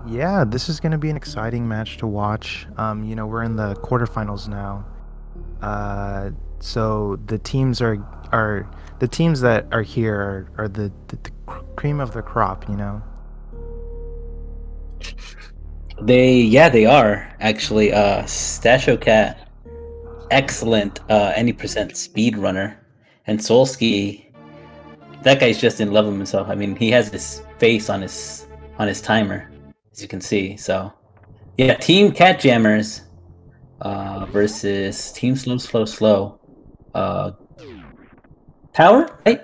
Yeah, this is gonna be an exciting match to watch. We're in the quarterfinals now. Uh, so the teams are the teams that are here are the cream of the crop, you know. They are actually. Stasho Cat, excellent any percent speed runner, and Solski, that guy's just in love with himself. I mean, he has his face on his timer, as you can see. So yeah, Team catJAMMERS versus Team Slow Slow Slow. Uh, Power, right?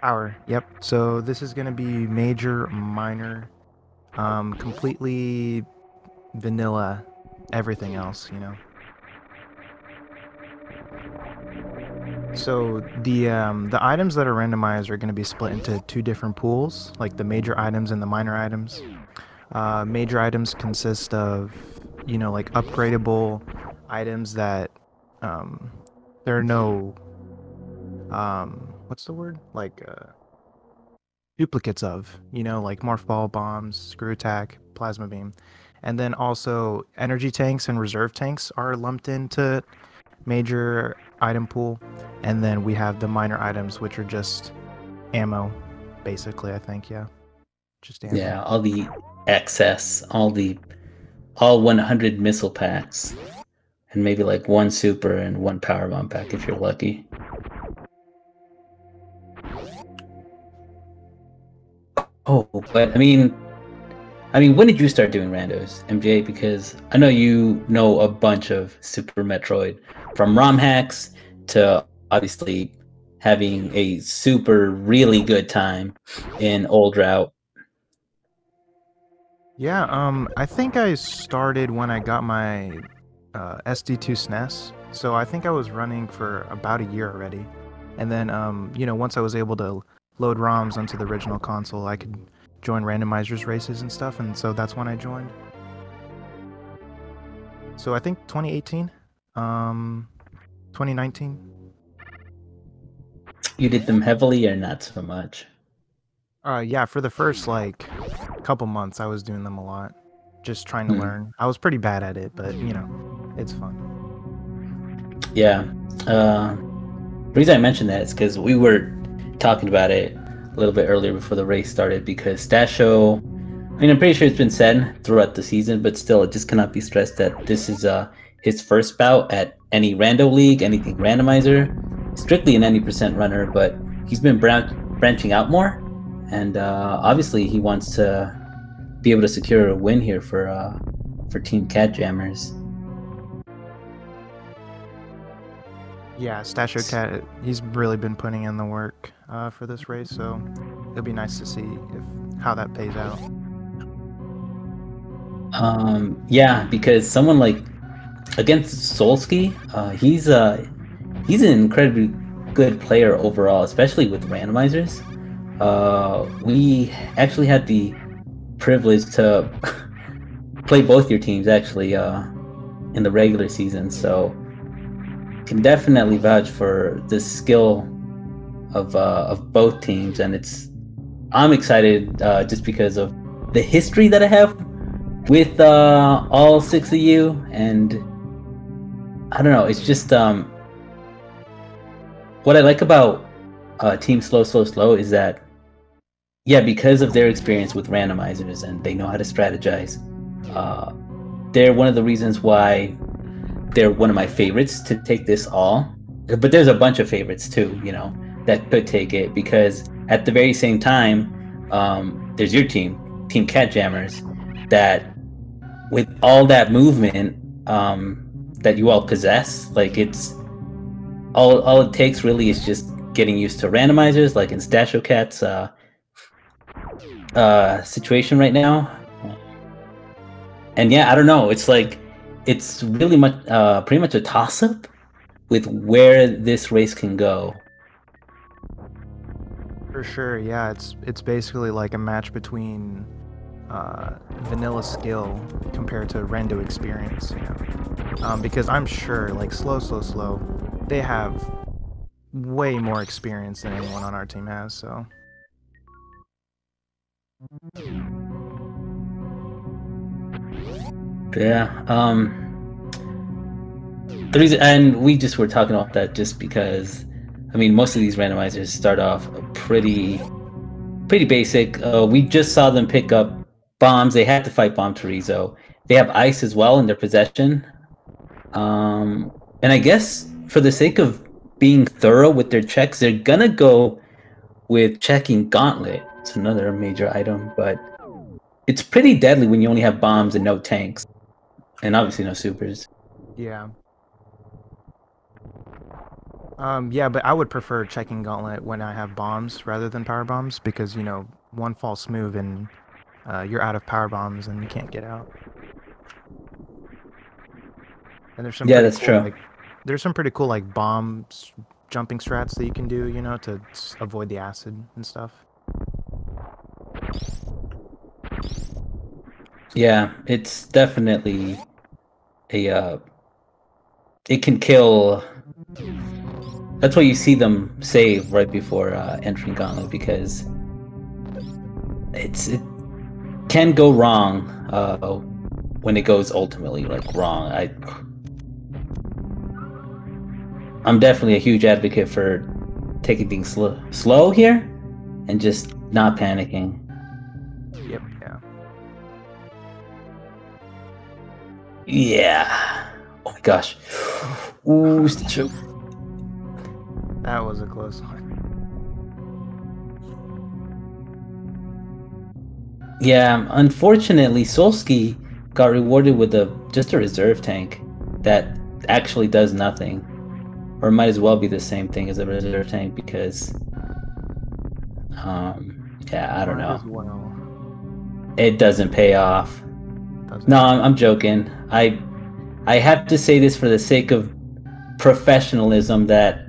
Power. Yep. So this is gonna be major, minor, completely vanilla, everything else, you know. So the items that are randomized are going to be split into two different pools, like the major items and the minor items. Major items consist of, like upgradable items that um, there are no what's the word? Like duplicates of, like morph ball, bombs, screw attack, plasma beam, and then also energy tanks and reserve tanks are lumped into major item pool, and then we have the minor items, which are just ammo, basically. I think, yeah, just ammo. Yeah, all the excess, all 100 missile packs, and maybe like one super and one power bomb pack if you're lucky. Oh, but I mean, when did you start doing randos, MJ? Because I know you know a bunch of Super Metroid, from ROM hacks to obviously having a super really good time in old route. Yeah, I think I started when I got my SD2 SNES, so I think I was running for about a year already. And then, once I was able to load ROMs onto the original console, I could join randomizers races and stuff, and so that's when I joined. So I think 2018, um, 2019. You did them heavily or not so much? Yeah, for the first like couple months, I was doing them a lot, just trying to Hmm. learn. I was pretty bad at it, but it's fun. Yeah. The reason I mentioned that is because we were talking about it a little bit earlier before the race started. Because Stasho, I mean, I'm pretty sure it's been said throughout the season, but still, it just cannot be stressed that this is his first bout at any Rando League, anything randomizer. Strictly an 90% runner, but he's been branching out more, and obviously he wants to be able to secure a win here for Team catJAMMERS. Yeah, Stasho Cat, he's really been putting in the work for this race, so it'll be nice to see if how that pays out. Yeah, because someone like against Solski, he's an incredibly good player overall, especially with randomizers. We actually had the privilege to play both your teams actually in the regular season, so can definitely vouch for the skill of both teams, and I'm excited just because of the history that I have with all six of you, and I don't know, it's just what I like about Team Slow Slow Slow is that, yeah, because of their experience with randomizers and they know how to strategize, uh, they're one of the reasons why they're one of my favorites to take this all. But there's a bunch of favorites too, that could take it, because at the very same time, there's your Team catJAMMERS, that with all that movement that you all possess, like it's all it takes really is just getting used to randomizers, like in Stasho Cat's situation right now. And yeah, I don't know. It's like it's really much, pretty much a toss up with where this race can go. For sure, yeah, it's basically like a match between vanilla skill compared to rando experience, because I'm sure like slow, they have way more experience than anyone on our team has, so. Yeah. The reason, and we just were talking about that just because, I mean, most of these randomizers start off pretty basic. We just saw them pick up bombs. They had to fight Bomb Torizo. They have ice as well in their possession. And I guess for the sake of being thorough with their checks, they're gonna go with checking Gauntlet. It's another major item, but it's pretty deadly when you only have bombs and no tanks, and obviously no supers. Yeah. Yeah, but I would prefer checking Gauntlet when I have bombs rather than power bombs because, you know, one false move and you're out of power bombs and you can't get out. And there's some Yeah, pretty that's cool true. like there's some pretty cool like bomb jumping strats that you can do, you know, to avoid the acid and stuff. Yeah, it's definitely a it can kill. That's why you see them save right before entering Gauntlet, because it can go wrong when it goes ultimately like wrong. I'm definitely a huge advocate for taking things slow here and just not panicking. Yep, yeah. Yeah. Oh my gosh. Ooh, That was a close one. yeah, unfortunately, Solsky got rewarded with just a reserve tank that actually does nothing. Or it might as well be the same thing as a reserve tank because, yeah, I don't Might know. as well. It doesn't pay off. Doesn't No, it? I'm joking. I have to say this for the sake of professionalism that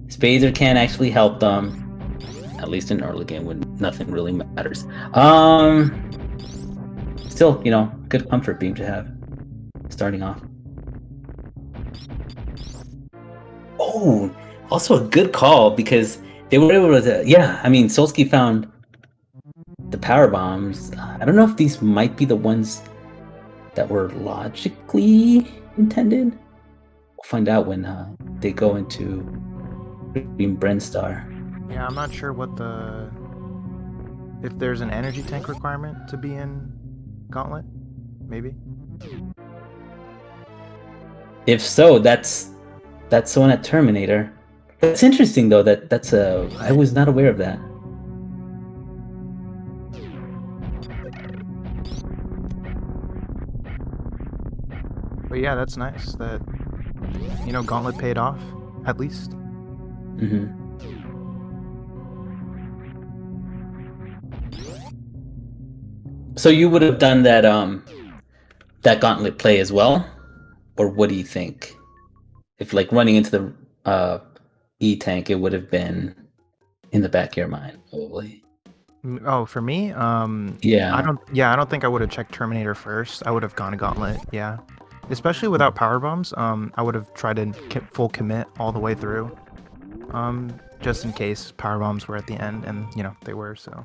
Spazer can actually help them, at least in early game when nothing really matters. Still, you know, good comfort beam to have starting off. Oh, also a good call because they were able to. Yeah, I mean, Solsky found the power bombs. I don't know if these might be the ones that were logically intended. We'll find out when they go into Green Brenstar. Yeah, I'm not sure what if there's an energy tank requirement to be in Gauntlet, maybe. If so, that's the one at Terminator. That's interesting though. That's a. I was not aware of that. But yeah, that's nice that you know Gauntlet paid off at least. Mm-hmm. So you would have done that gauntlet play as well, or what do you think? If like running into the E tank, it would have been in the back of your mind, probably. Oh, for me, Yeah. I don't think I would have checked Terminator first. I would have gone to Gauntlet, yeah. Especially without power bombs, I would have tried to full commit all the way through. Just in case power bombs were at the end, and you know they were. So,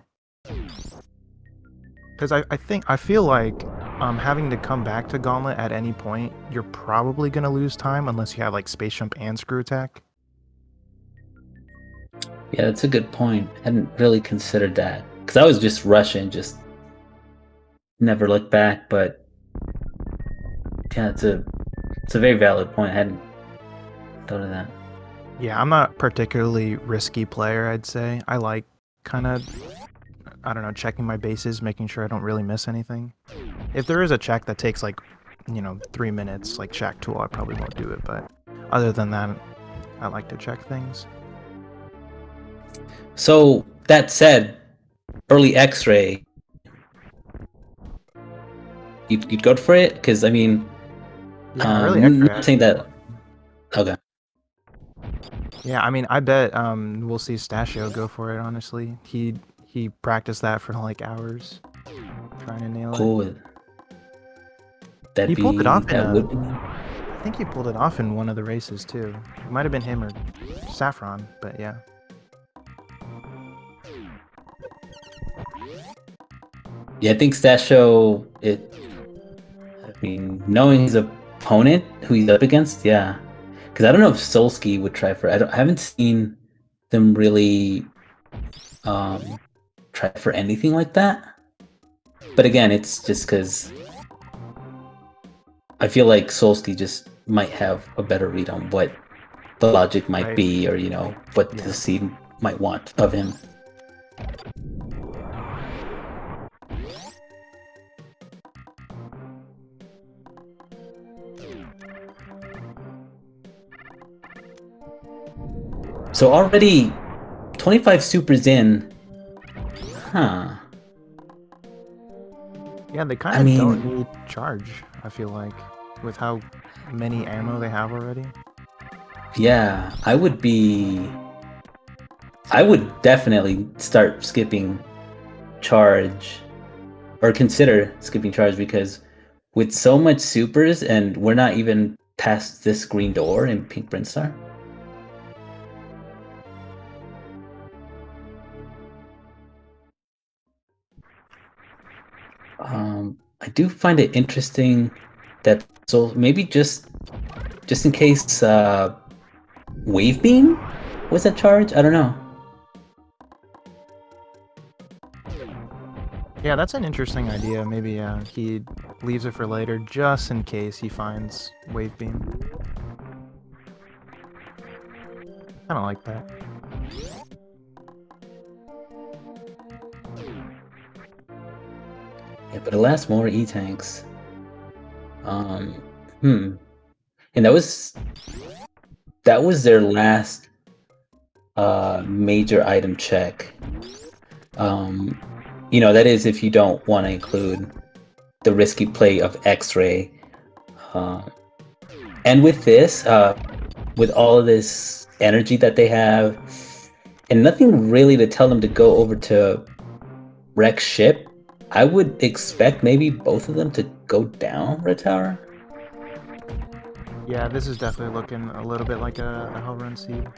because I feel like having to come back to Gauntlet at any point, you're probably gonna lose time unless you have like space jump and screw attack. Yeah, that's a good point. I hadn't really considered that because I was just rushing, just never look back. But yeah, it's a very valid point. I hadn't thought of that. Yeah, I'm not particularly risky player. I'd say I like kind of I don't know checking my bases, making sure I don't really miss anything. If there is a check that takes like, you know, 3 minutes, like Shack Tool, I probably won't do it. But other than that, I like to check things. So that said, early X-ray, you'd go for it because I mean, Yeah, early X-ray. not saying that. Okay. Yeah, I mean, I bet we'll see Stashio go for it. Honestly, he practiced that for like hours, trying to nail it. Cool. He pulled it off in That would be. I think he pulled it off in one of the races too. It might have been him or Saffron, but yeah. Yeah, I think Stasho mean, knowing his opponent, who he's up against, yeah. Because I don't know if Solsky would try for. I haven't seen them really try for anything like that. But again, it's just because I feel like Solsky just might have a better read on what the logic might be, or what the seed might want of him. So already 25 supers in. Huh. Yeah, they kind of don't need charge, I feel like, with how many ammo they have already. Yeah, I would definitely start skipping charge, or consider skipping charge, because with so much supers, and we're not even past this green door in Pink Brinstar. I do find it interesting that, so maybe just in case Wave Beam was a charge? I don't know. Yeah, that's an interesting idea. Maybe he leaves it for later just in case he finds Wave Beam. Kind of like that. Yeah, but it lasts more E-tanks. And that was their last major item check. That is if you don't want to include the risky play of X-Ray. And with this, with all of this energy that they have, and nothing really to tell them to go over to wreck ship, I would expect maybe both of them to go down Red Tower. Yeah, this is definitely looking a little bit like a Hell Run seed.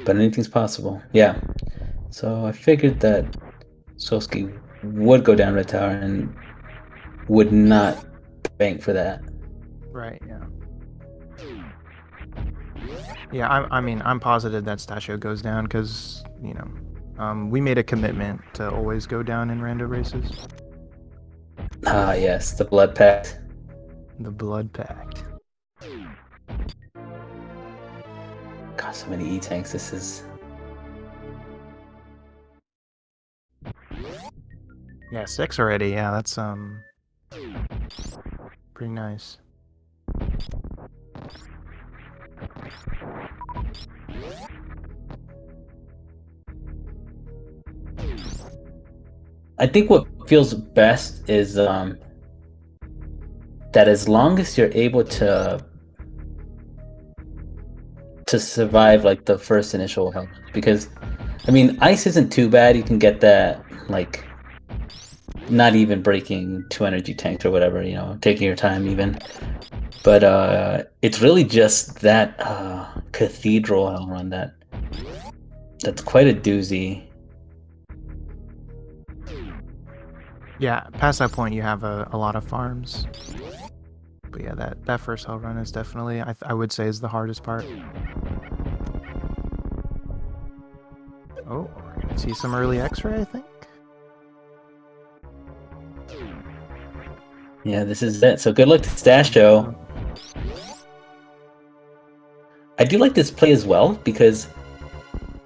But anything's possible. Yeah. So I figured that Solsky would go down Red Tower and would not bank for that. Right, yeah. Yeah, I mean, I'm positive that Stasio goes down because, we made a commitment to always go down in rando races. Ah, yes, the Blood Pact. The Blood Pact. God, so many E-tanks. This is... Yeah, 6 already. Yeah, that's pretty nice. I think what feels best is that as long as you're able to survive like the first initial health, because I mean, ice isn't too bad. You can get that like not even breaking 2 energy tanks or whatever, taking your time even. But it's really just that cathedral hell run that's quite a doozy. Yeah, past that point you have a lot of farms. But yeah, that first hell run is definitely, I would say, is the hardest part. Oh, we're gonna see some early X-ray, I think. Yeah, this is it. So good luck to Stasio. I do like this play as well, because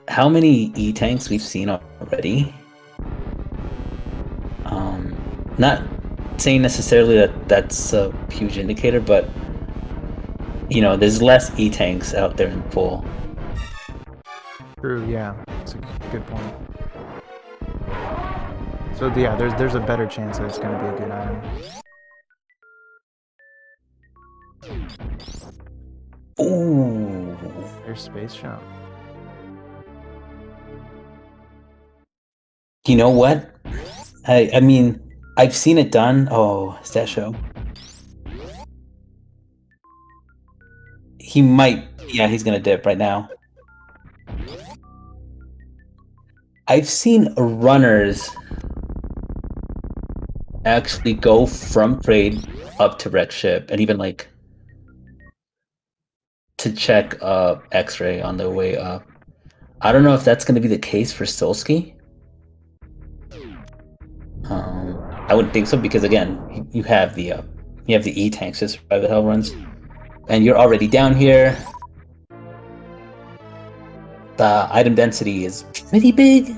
how many E-tanks we've seen already? Not saying necessarily that that's a huge indicator, but there's less E-tanks out there in the pool. True, yeah, that's a good point. So yeah, there's a better chance that it's going to be a good item. Ooh, there's Space Jump. You know what? I mean, I've seen it done. Oh, Stasho. He might. Yeah, he's gonna dip right now. I've seen runners actually go from trade up to wreck ship, and even like to check X-ray on their way up. I don't know if that's going to be the case for Solsky. I wouldn't think so because again, you have the E tanks to survive the hell runs, and you're already down here. The item density is pretty big.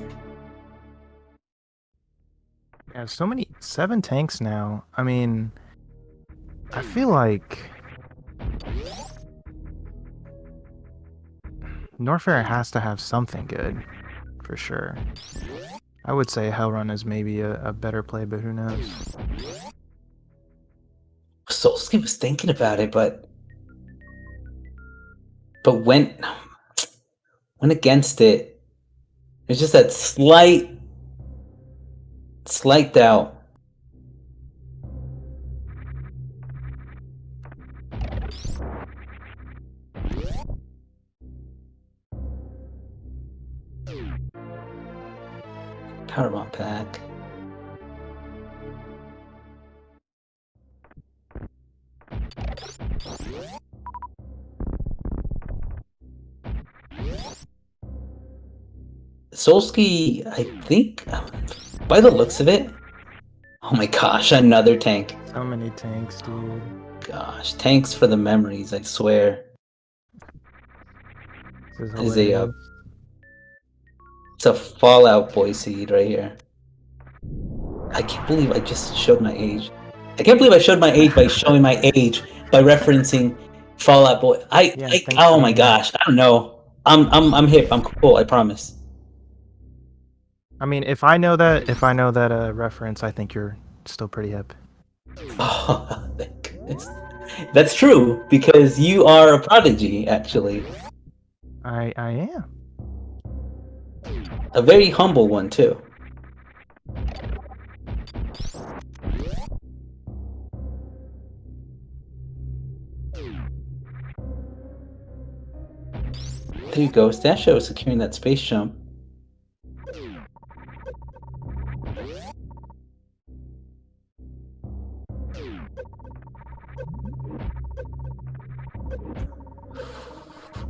Yeah, so many 7 tanks now. I mean, I feel like Norfair has to have something good, for sure. I would say Hellrun is maybe a better play, but who knows? Solsky was thinking about it, but went against it. There's just that slight doubt. Power bomb pack. Solsky, I think, by the looks of it, oh my gosh, another tank. So many tanks, dude. Gosh, tanks for the memories, I swear. This is it's a Fallout Boy seed right here. I can't believe I just showed my age. I can't believe I showed my age by showing my age by referencing Fallout Boy. Oh my gosh, I don't know. I'm hip. I'm cool. I promise. I mean, if I know that reference, I think you're still pretty hip. Oh, thank goodness. That's true because you are a prodigy, actually. I am. A very humble one too. There you go. Stasho is securing that space jump.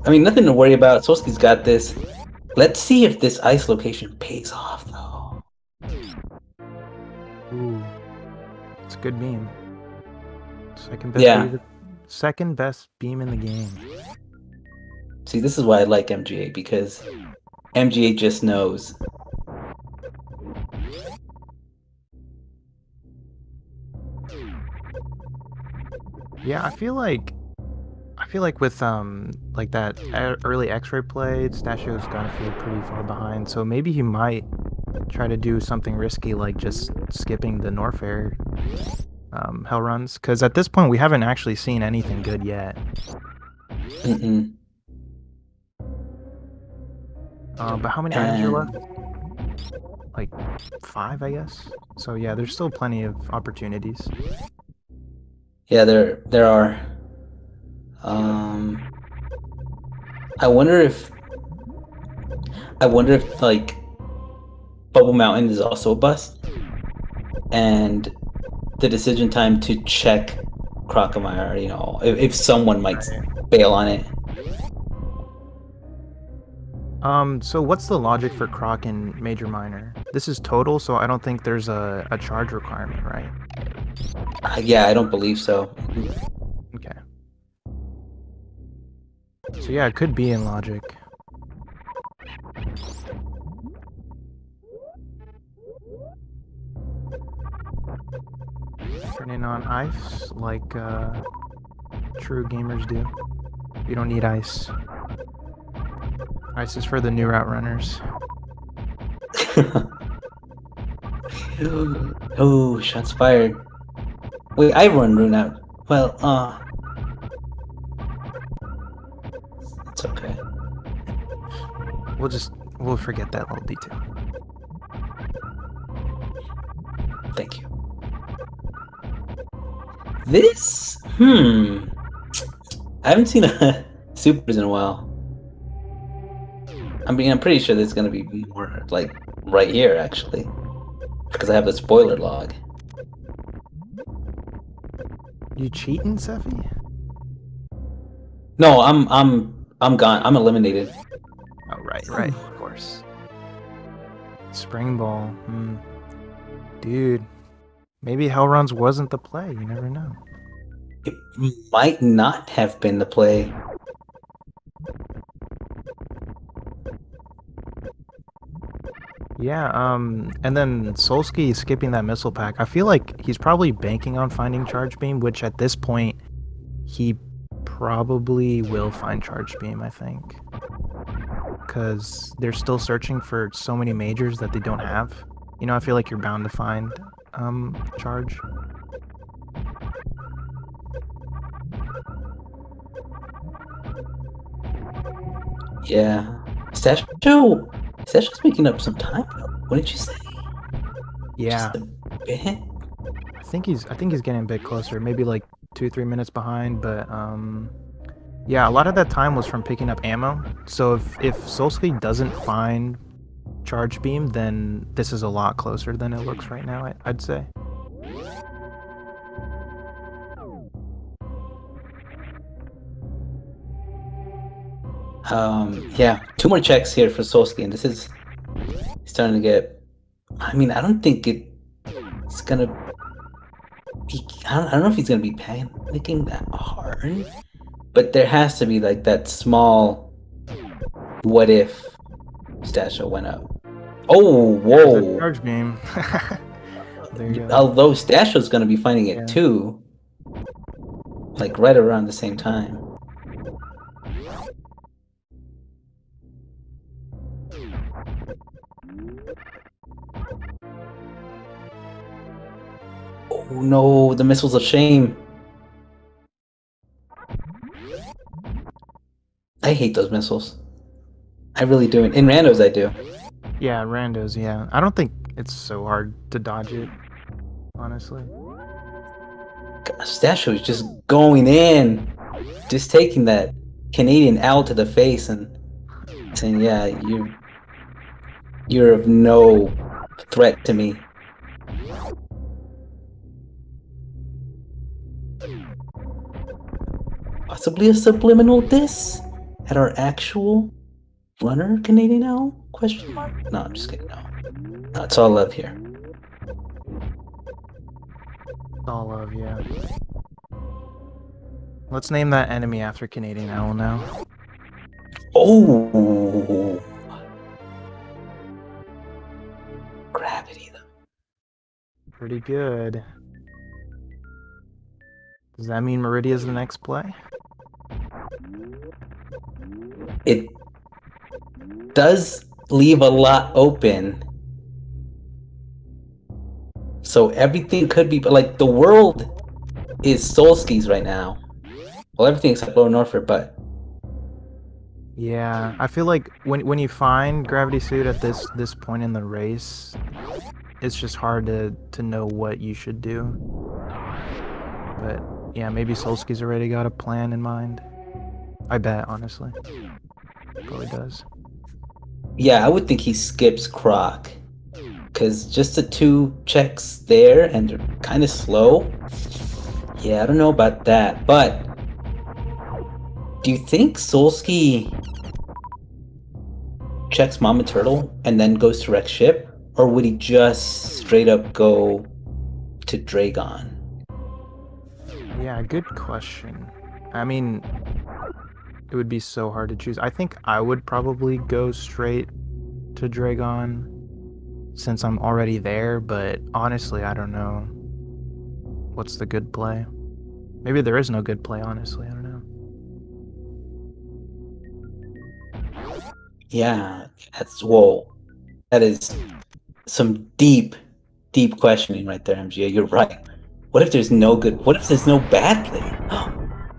I mean, nothing to worry about. Solsky's got this. Let's see if this ice location pays off, though. Ooh, it's a good beam. Second best beam in the game. See, this is why I like MGA, because MGA just knows. Yeah, I feel like with like that early X-ray play, Stasho's gotta feel pretty far behind. So maybe he might try to do something risky, like just skipping the Norfair hell runs, because at this point we haven't actually seen anything good yet. But how many items are left? Like 5, I guess. So yeah, there's still plenty of opportunities. Yeah, there are. I wonder if like Bubble Mountain is also a bust, and the decision time to check Crocomire, you know, if someone might bail on it. So what's the logic for Croc and Major Minor? This is total, so I don't think there's a charge requirement, right? Yeah, I don't believe so. Okay. So yeah, it could be in logic. Turning on ice like true gamers do. You don't need ice. Ice is for the new route runners. Oh, shots fired. Wait, I run rune out. Well, it's okay. We'll forget that little detail. Thank you. This, I haven't seen a supers in a while. I mean, I'm pretty sure there's gonna be more, like, right here, actually. Because I have the spoiler log. You cheating, Seffi? No, I'm gone. I'm eliminated. Oh, right, of course. Spring Ball. Dude, maybe Hell Runs wasn't the play. You never know. It might not have been the play. Yeah, and then Solsky skipping that missile pack. I feel like he's probably banking on finding Charge Beam, which at this point, he probably will find Charge Beam, I think. Because they're still searching for so many majors that they don't have. You know, I feel like you're bound to find Charge. Yeah. Stasho's making up some time. What did you say? Yeah. Just a bit? I think he's getting a bit closer, maybe like 2-3 minutes behind, but yeah, a lot of that time was from picking up ammo. So if Solsky doesn't find Charge Beam, then this is a lot closer than it looks right now, I'd say. Yeah, 2 more checks here for Solsky, and this is starting to get. I mean, I don't think it's gonna be. I don't know if he's gonna be panicking that hard, but there has to be like that small. What if Stasho went up? Oh, whoa! Charge Beam. There you go. Although Stasho's gonna be finding it too, like right around the same time. Oh no, the missile's of shame. I hate those missiles. I really do. In randos, I do. Yeah, randos, yeah. I don't think it's so hard to dodge it, honestly. Stasho is just going in. Just taking that Canadian L to the face and saying, yeah, you're of no threat to me. Possibly a subliminal diss at our actual runner Canadian L? Question mark? No, I'm just kidding. No, it's all love here. All love, yeah. Let's name that enemy after Canadian L now. Oh, gravity though. Pretty good. Does that mean Meridia's the next play? It does leave a lot open. So everything could be, but like the world is Solsky's right now. Well, everything except Lower Norfolk, but yeah, I feel like when you find Gravity Suit at this point in the race, it's just hard to know what you should do. But yeah, maybe Solsky's already got a plan in mind. I bet, honestly. Probably does. Yeah, I would think he skips Croc. Because just the 2 checks there, and they're kind of slow. Yeah, I don't know about that. But do you think Solsky checks Mama Turtle and then goes to wreck ship? Or would he just straight up go to Dragon? Yeah, good question. I mean, it would be so hard to choose. I think I would probably go straight to Dragon since I'm already there, but honestly, I don't know what's the good play. Maybe there is no good play, honestly. I don't know. Yeah, whoa. That is some deep questioning right there, MGA. You're right. What if there's no bad play?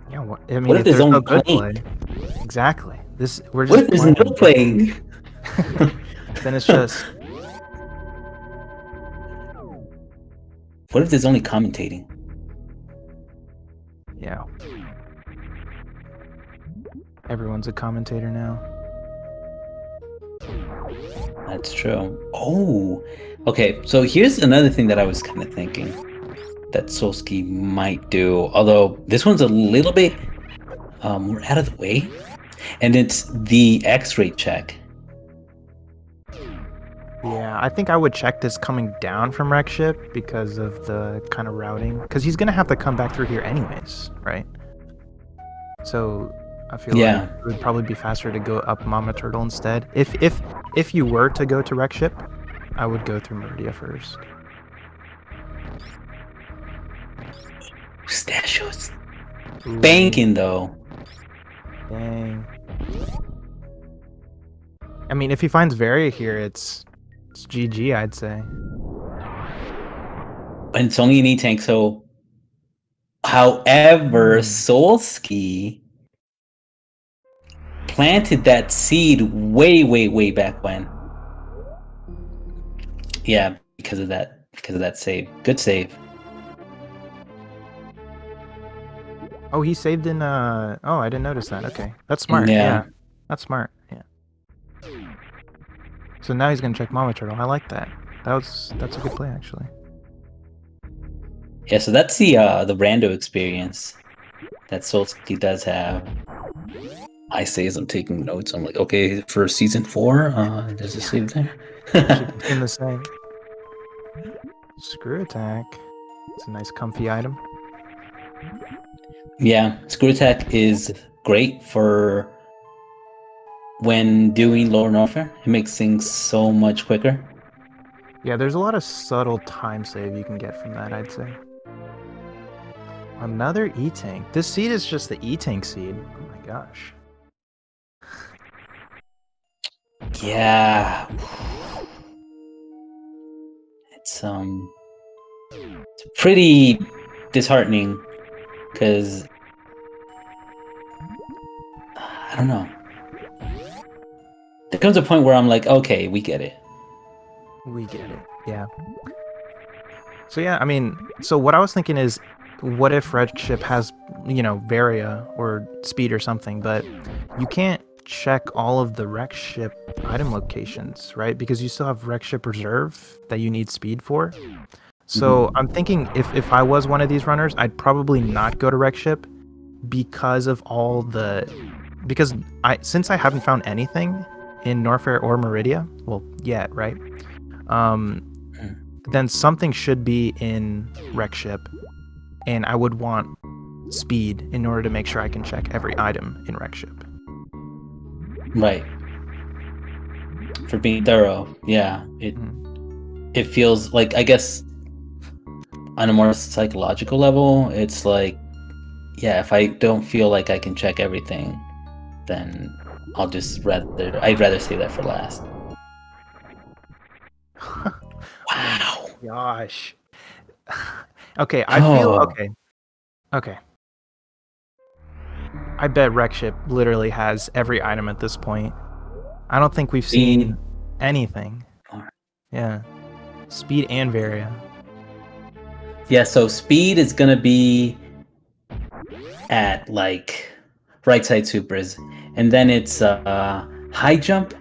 Yeah, I mean, what if there's only no good play? Exactly. What if there's no playing? Then it's just. What if there's only commentating? Yeah. Everyone's a commentator now. That's true. Oh, okay. So here's another thing that I was kind of thinking that Solsky might do, although this one's a little bit more out of the way, and it's the X-ray check. Yeah, I think I would check this coming down from wreck ship because of the kind of routing. Because he's gonna have to come back through here anyways, right? So I feel like it would probably be faster to go up Mama Turtle instead. If you were to go to wreck ship, I would go through Meridia first. Stashio's banking though. Dang. I mean, if he finds Varia here, it's GG, I'd say. And it's only an E-tank, so... However, Solsky planted that seed way back when. Yeah, because of that save. Good save. Oh, he saved in oh, I didn't notice that. Okay. That's smart. Yeah. That's smart. Yeah. So now he's gonna check Mama Turtle. I like that. That's a good play actually. Yeah, so that's the rando experience that Solsky does have. I say as I'm taking notes, I'm like, okay, for season 4, there's a save there. In the same. Screw attack. It's a nice comfy item. Yeah, screw attack is great for when doing lower warfare. It makes things so much quicker. Yeah, there's a lot of subtle time save you can get from that, I'd say. Another E-tank. This seed is just the E-tank seed. Oh my gosh. Yeah. It's pretty disheartening because I don't know. There comes a point where I'm like, okay, we get it. We get it. Yeah. So yeah, I mean, so what I was thinking is, what if Red Ship has, you know, Varia or Speed or something, but you can't check all of the Wreck Ship item locations, right? Because you still have Wreck Ship Reserve that you need Speed for. So I'm thinking if I was one of these runners, I'd probably not go to Wreck Ship because of all the... Because since I haven't found anything in Norfair or Meridia, well, yet, right? Then something should be in Wreck Ship, and I would want Speed in order to make sure I can check every item in Wreck Ship. Right. For being thorough, yeah. It feels like, I guess, on a more psychological level, it's like, yeah, if I don't feel like I can check everything, then I'd rather save that for last. Wow. Gosh. Okay, I feel okay. I bet Wreck Ship literally has every item at this point. I don't think we've seen anything. Yeah. Speed and Varia. Yeah, so Speed is gonna be at like right side supers, and then it's high jump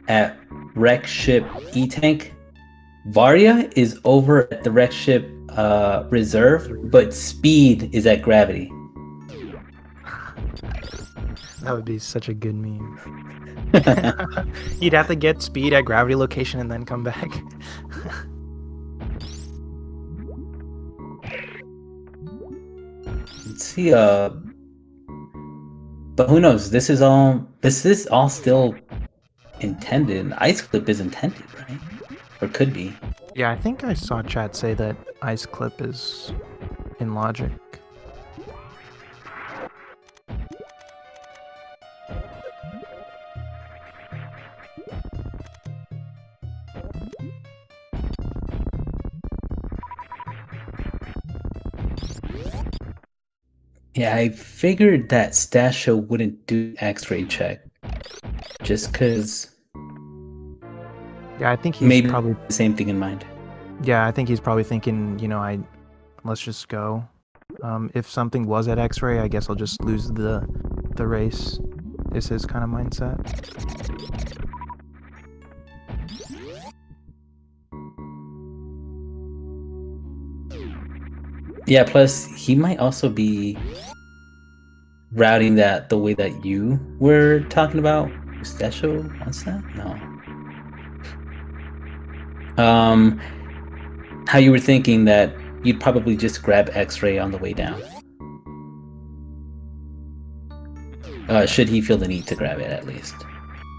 at Wreck Ship E-Tank. Varia is over at the Wreck Ship Reserve, but Speed is at Gravity. That would be such a good meme. You'd have to get Speed at Gravity location and then come back. Let's see, but who knows? This is all still intended. Ice Clip is intended, right? Or could be. Yeah, I think I saw chat say that Ice Clip is in logic. Yeah, I figured that Stasho wouldn't do X-ray check, just because. Yeah, I think he's maybe probably the same thing in mind. Yeah, I think he's probably thinking, you know, let's just go. If something was at X-ray, I guess I'll just lose the race. Is his kind of mindset. Yeah, plus he might also be routing that the way that you were talking about. Mustachio wants that? No. How you were thinking that you'd probably just grab X-ray on the way down. Should he feel the need to grab it at least.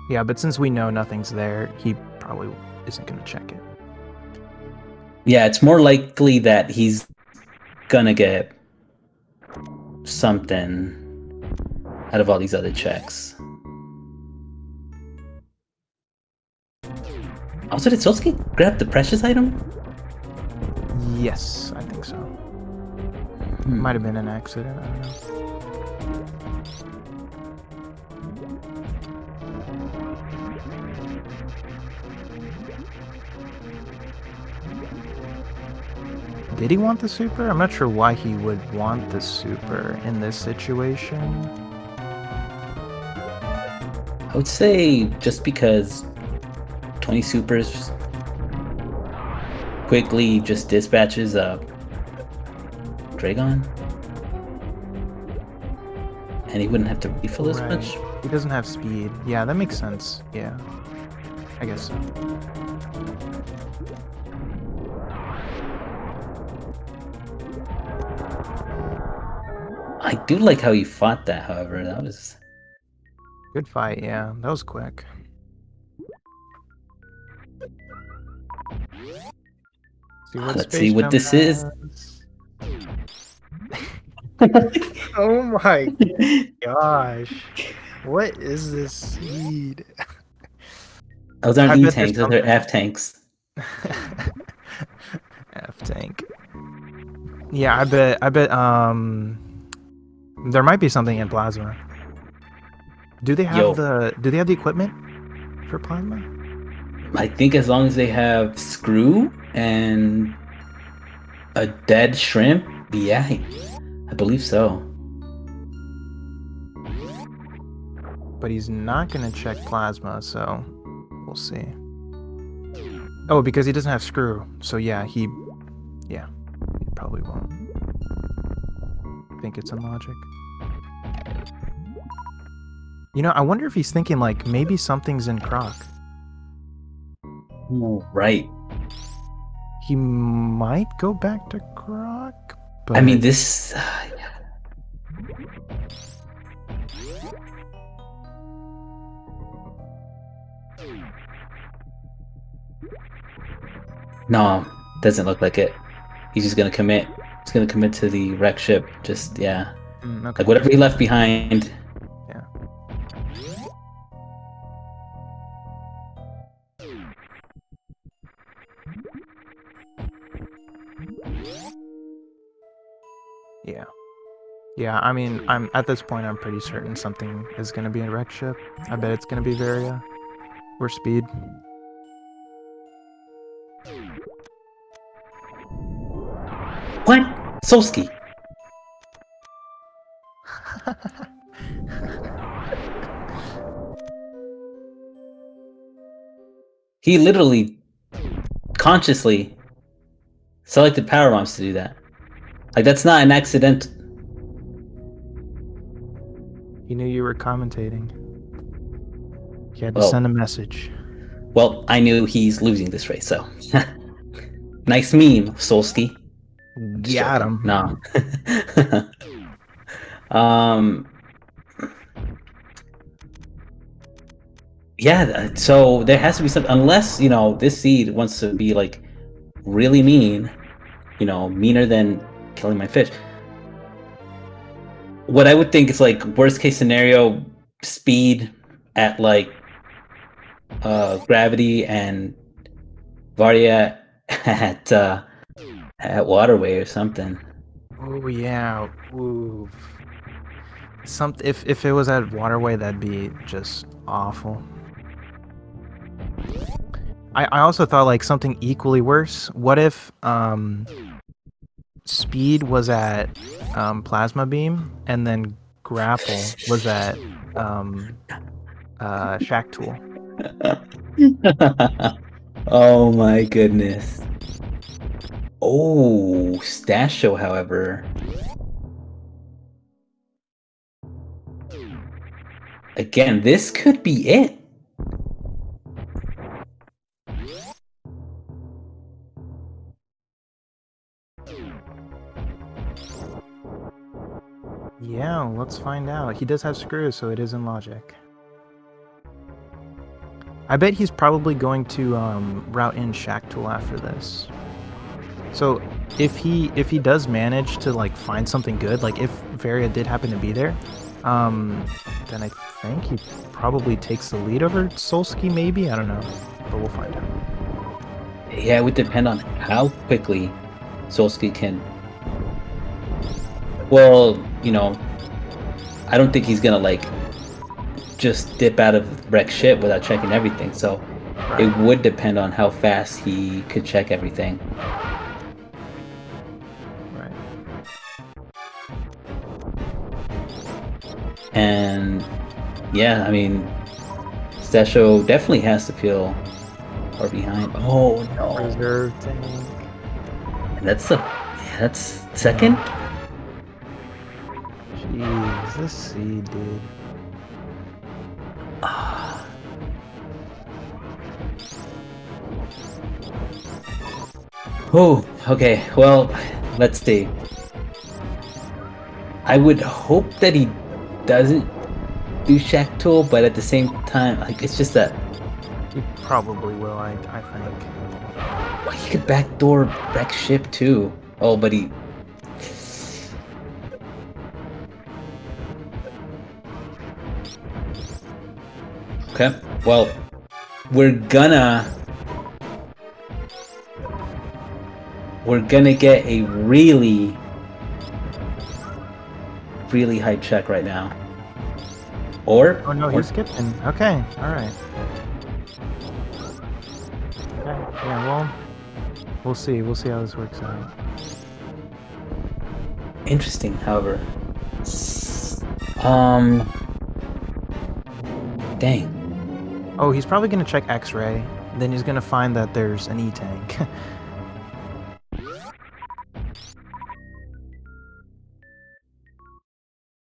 Yeah, but since we know nothing's there, he probably isn't going to check it. Yeah, it's more likely that he's gonna get something out of all these other checks. Also, did Solsky grab the precious item? Yes, I think so. Might have been an accident, I don't know. Did he want the super? I'm not sure why he would want the super in this situation. I would say just because 20 supers quickly just dispatches Dragon. And he wouldn't have to refill as much. He doesn't have speed. Yeah, that makes sense. Yeah. I guess so. I do like how he fought that, however. That was... Good fight, yeah. That was quick. Let's see what this is. Oh my gosh. What is this seed? Those aren't E-tanks, those are F-tanks. F-tank. Yeah, I bet there might be something in plasma. Do they have the equipment for plasma? I think as long as they have screw and a dead shrimp, yeah, I believe so. But he's not gonna check plasma, so we'll see. Oh, because he doesn't have screw, so yeah, he probably won't. I think it's in logic. You know, I wonder if he's thinking like maybe something's in Croc. Oh, right. He might go back to Croc, but I mean this. No, doesn't look like it. He's just gonna commit. He's gonna commit to the wreck ship. Just yeah, okay. Like whatever he left behind. Yeah. Yeah. Yeah, I mean, at this point, I'm pretty certain something is gonna be in a wreck ship. I bet it's gonna be Varia or Speed. What? Solsky. He literally consciously selected power bombs to do that. Like that's not an accident. He knew you were commentating. He had to send a message. Well, I knew he's losing this race, so nice meme, Solsky. Got him. No. Yeah, so there has to be something, unless, you know, this seed wants to be like really mean, you know, meaner than killing my fish. What I would think is like worst case scenario, Speed at like Gravity and Varia at Waterway or something. Oh yeah. Ooh. If it was at Waterway, that'd be just awful. I also thought like something equally worse. What if speed was at plasma beam, and then grapple was at shack tool. Oh my goodness. Oh, Stasho, however. Again, this could be it. Yeah, let's find out. He does have screws, so it is in logic. I bet he's probably going to route in shack tool after this. So if he does manage to like find something good, like if Varia did happen to be there, then I think he probably takes the lead over Solsky, maybe? I don't know, but we'll find out. Yeah, it would depend on how quickly Solsky can. Well, you know, I don't think he's gonna like just dip out of wreck ship without checking everything. So Right. it would depend on how fast he could check everything. Right. And yeah, I mean, Stasho definitely has to feel far behind. Oh no! Reserve tank. And that's second. Jeez, this seed, dude. Oh, okay. Well, let's see. I would hope that he doesn't do Shack Tool, but at the same time, like it's just that He probably will, I think. well, he could backdoor wreck ship too. Oh, but he. Okay. Well, we're gonna get a really high check right now. Or Oh no, he's skipping. Okay, alright. Okay, yeah, well, we'll see. We'll see how this works out. interesting, however. Dang. Oh, he's probably gonna check X-ray. Then he's gonna find that there's an E-tank.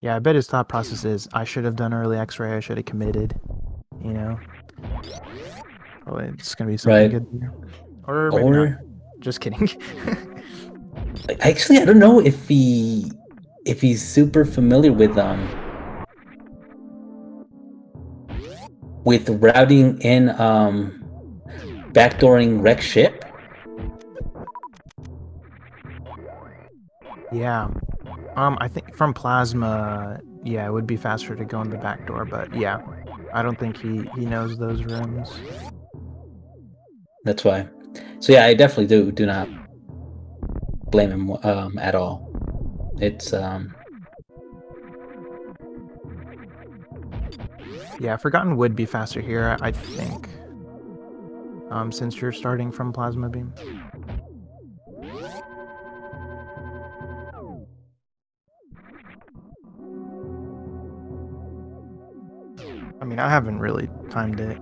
Yeah, I bet his thought process is, I should have done early X-ray, I should have committed, you know? Oh, it's gonna be something Right. good here. Or maybe not. Just kidding. Actually, I don't know if he's super familiar with routing in backdooring wreck ship. Yeah. I think from plasma, yeah, it would be faster to go in the back door, but yeah. I don't think he knows those rooms. That's why. So yeah, I definitely do not blame him at all. It's Yeah, Forgotten would be faster here, I think. Since you're starting from plasma beam. I mean, I haven't really timed it.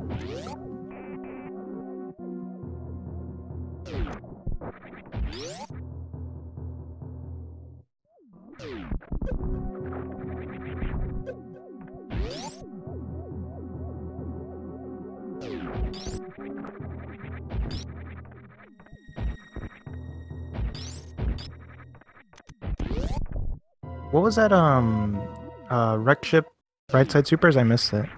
What was that, wreck ship right side supers? I missed it.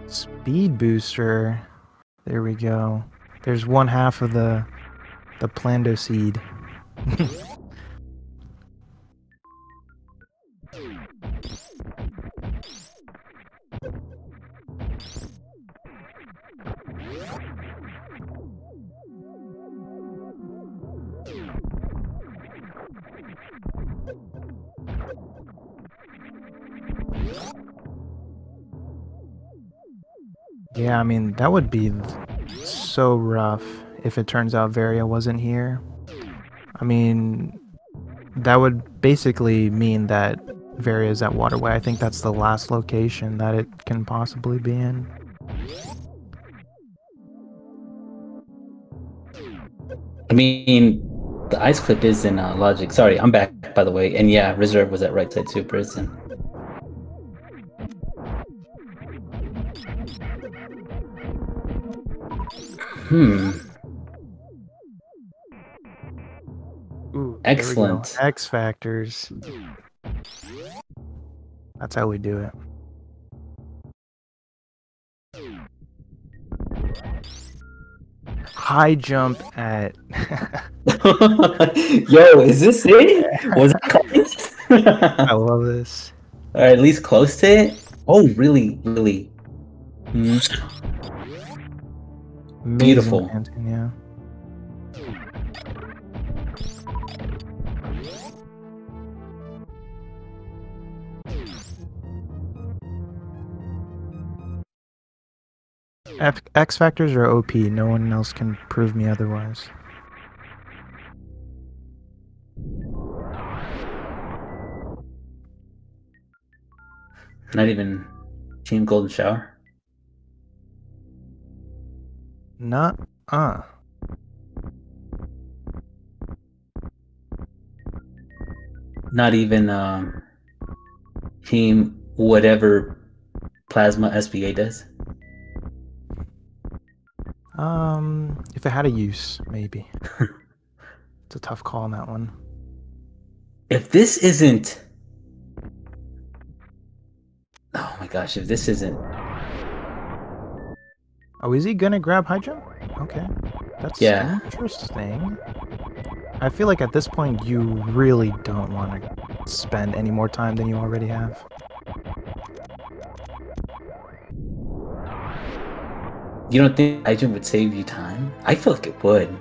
Speed booster. There we go. There's one half of the Plando seed. Yeah, I mean, that would be so rough if it turns out Varia wasn't here. I mean, that would basically mean that Varia is at Waterway. I think that's the last location that it can possibly be in. I mean, the ice clip is in Logic. Sorry, I'm back, by the way. And yeah, Reserve was at right side super. Ooh, Excellent. X Factors. That's how we do it. High jump at... Yo, is this it? Was it close? I love this. Or at least close to it? Oh, really? Beautiful. Amazing, yeah. X Factors are OP. No one else can prove me otherwise. Not even Team Golden Shower? Not Not even Team whatever Plasma SBA does? If it had a use, maybe. It's a tough call on that one. If this isn't... Oh my gosh, if this isn't... Oh, is he gonna grab high jump? Okay. That's interesting. I feel like at this point you really don't want to spend any more time than you already have. You don't think high jump would save you time? I feel like it would.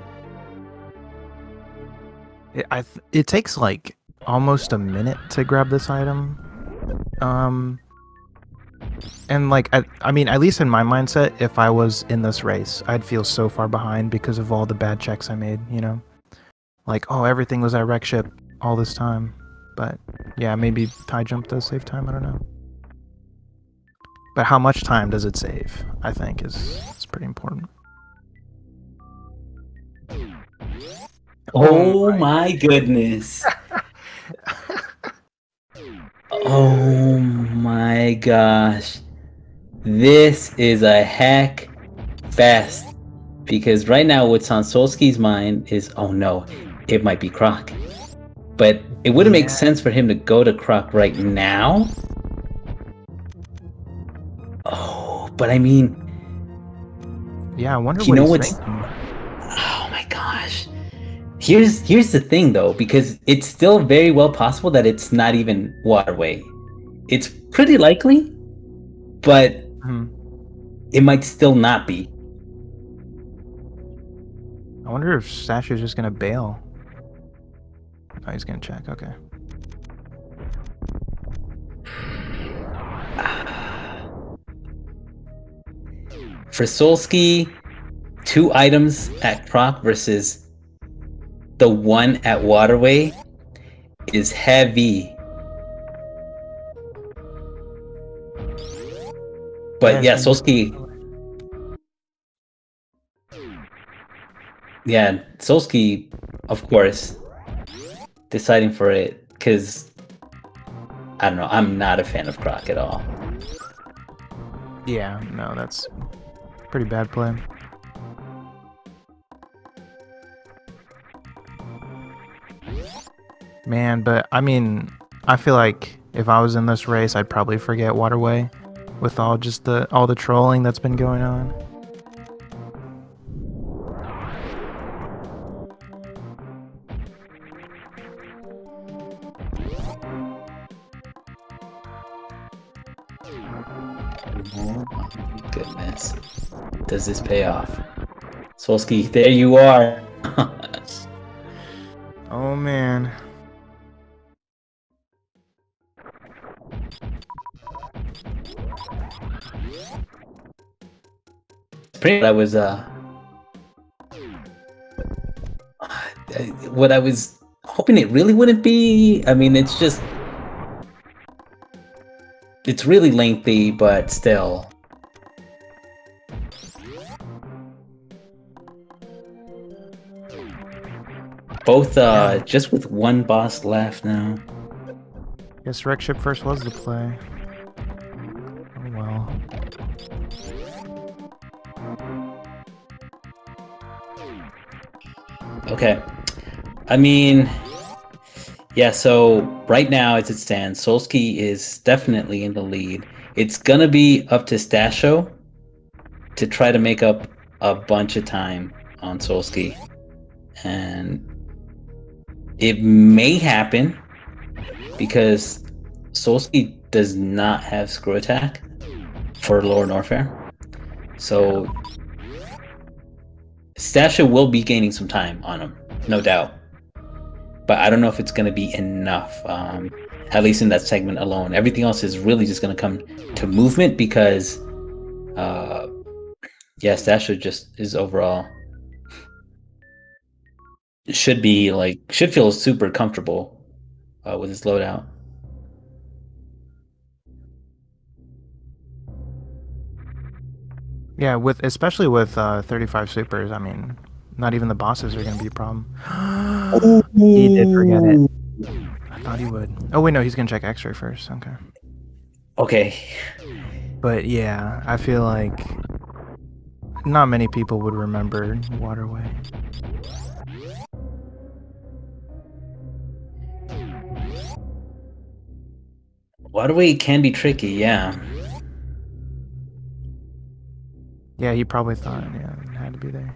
It takes like almost a minute to grab this item. And like, I mean, at least in my mindset, if I was in this race, I'd feel so far behind because of all the bad checks I made, you know? Like, oh, everything was at wreck ship all this time. But yeah, maybe high jump does save time, I don't know. But how much time does it save, I think, is pretty important. Oh my goodness. Oh my gosh. This is a heck fest. Because right now what's on Solski's mind is, oh no, it might be Croc. But it wouldn't make sense for him to go to Croc right now. Oh, but I mean... Yeah, I wonder you what know he's what's... thinking. Oh my gosh. Here's the thing though, because it's still very well possible that it's not even Waterway. It's pretty likely, but it might still not be. I wonder if Sash is just gonna bail. Oh, he's gonna check, okay. For Solski, 2 items at Croc versus the 1 at Waterway is heavy. But yeah, Solski... Yeah, Solski, of course, deciding for it, because, I don't know, I'm not a fan of Croc at all. Yeah, no, that's pretty bad play. Man, but I mean, I feel like if I was in this race, I'd probably forget Waterway with all the trolling that's been going on. Oh my goodness. Does this pay off? Solski, there you are! Oh man. Pretty I was what I was hoping it really wouldn't be. I mean, it's just it's really lengthy, but still. Both just with one boss left now. Guess Wreck Ship first was the play. Oh well. Okay. I mean, yeah, so right now as it stands, Solsky is definitely in the lead. It's gonna be up to Stasho to try to make up a bunch of time on Solsky. And it may happen because Solsky does not have Screw Attack for Lower Norfair. So Stasha will be gaining some time on him, no doubt. But I don't know if it's going to be enough, at least in that segment alone. Everything else is really just going to come to movement because, yeah, Stasha just is overall should feel super comfortable with his loadout. Yeah, especially with 35 supers, I mean, not even the bosses are going to be a problem. He did forget it. I thought he would. Oh, wait, no, he's going to check X-ray first. Okay. Okay. But yeah, I feel like not many people would remember Waterway. Waterway can be tricky, yeah. Yeah, he probably thought, yeah, it had to be there.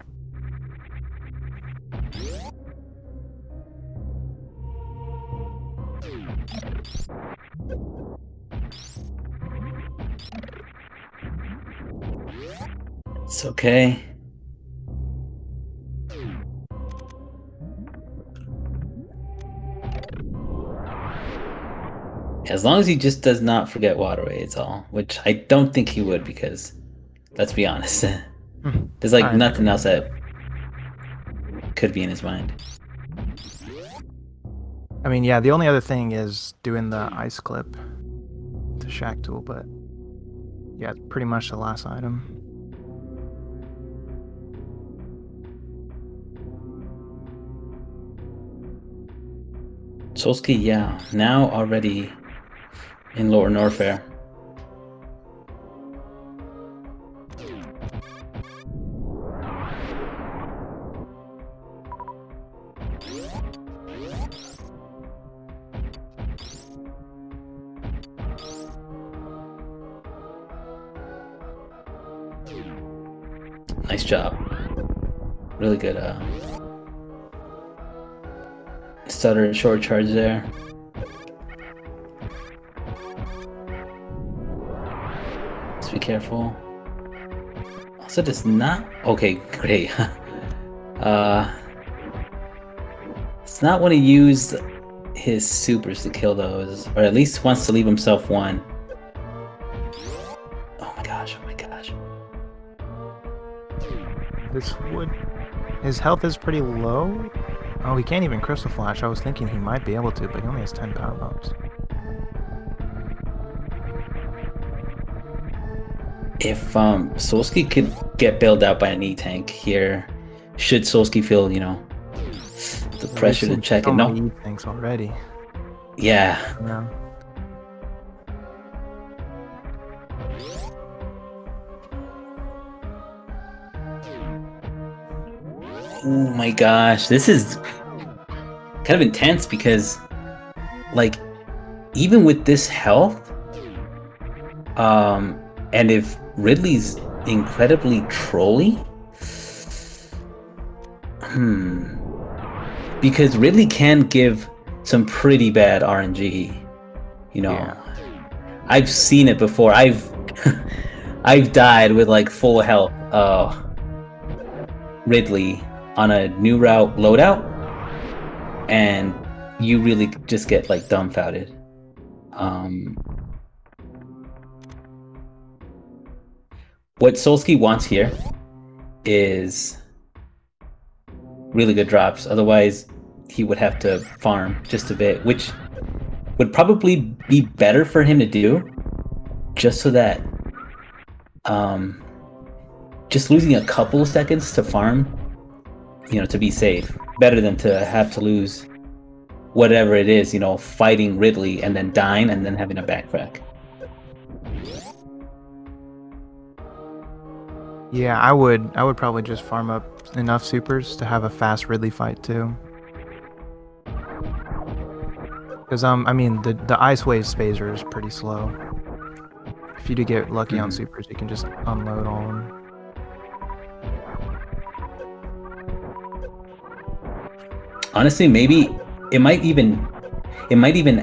It's okay. As long as he just does not forget Waterway, it's all. Which I don't think he would because, let's be honest, there's like nothing else that could be in his mind. I mean, yeah, the only other thing is doing the ice clip to Shack Tool, but yeah, it's pretty much the last item. Solsky, yeah, now already in Lower Norfair. Nice job. Really good stutter and short charge there. Just be careful. Also does not okay, great. It's not want to use his supers to kill those, or at least wants to leave himself one. Oh my gosh, oh my gosh. This would... His health is pretty low. Oh, he can't even Crystal Flash. I was thinking he might be able to, but he only has 10 power-ups. If Solsky could get bailed out by an E-Tank here, should Solsky feel, you know, the pressure to check it? No. E-Tanks already. Yeah. Yeah. Oh my gosh, this is kind of intense because, like, even with this health, and if Ridley's incredibly trolly, because Ridley can give some pretty bad RNG, you know. Yeah. I've seen it before. I've died with like full health Ridley on a new route loadout, and you really just get like dumbfounded. What Solsky wants here is really good drops. Otherwise, he would have to farm just a bit, which would probably be better for him to do, just so that just losing a couple of seconds to farm, to be safe, better than to have to lose whatever it is, fighting Ridley and then dying and then having a backtrack. Yeah, I would probably just farm up enough supers to have a fast Ridley fight too. Because I mean the ice wave spazer is pretty slow. If you do get lucky on supers, you can just unload all of them. Honestly, maybe it might even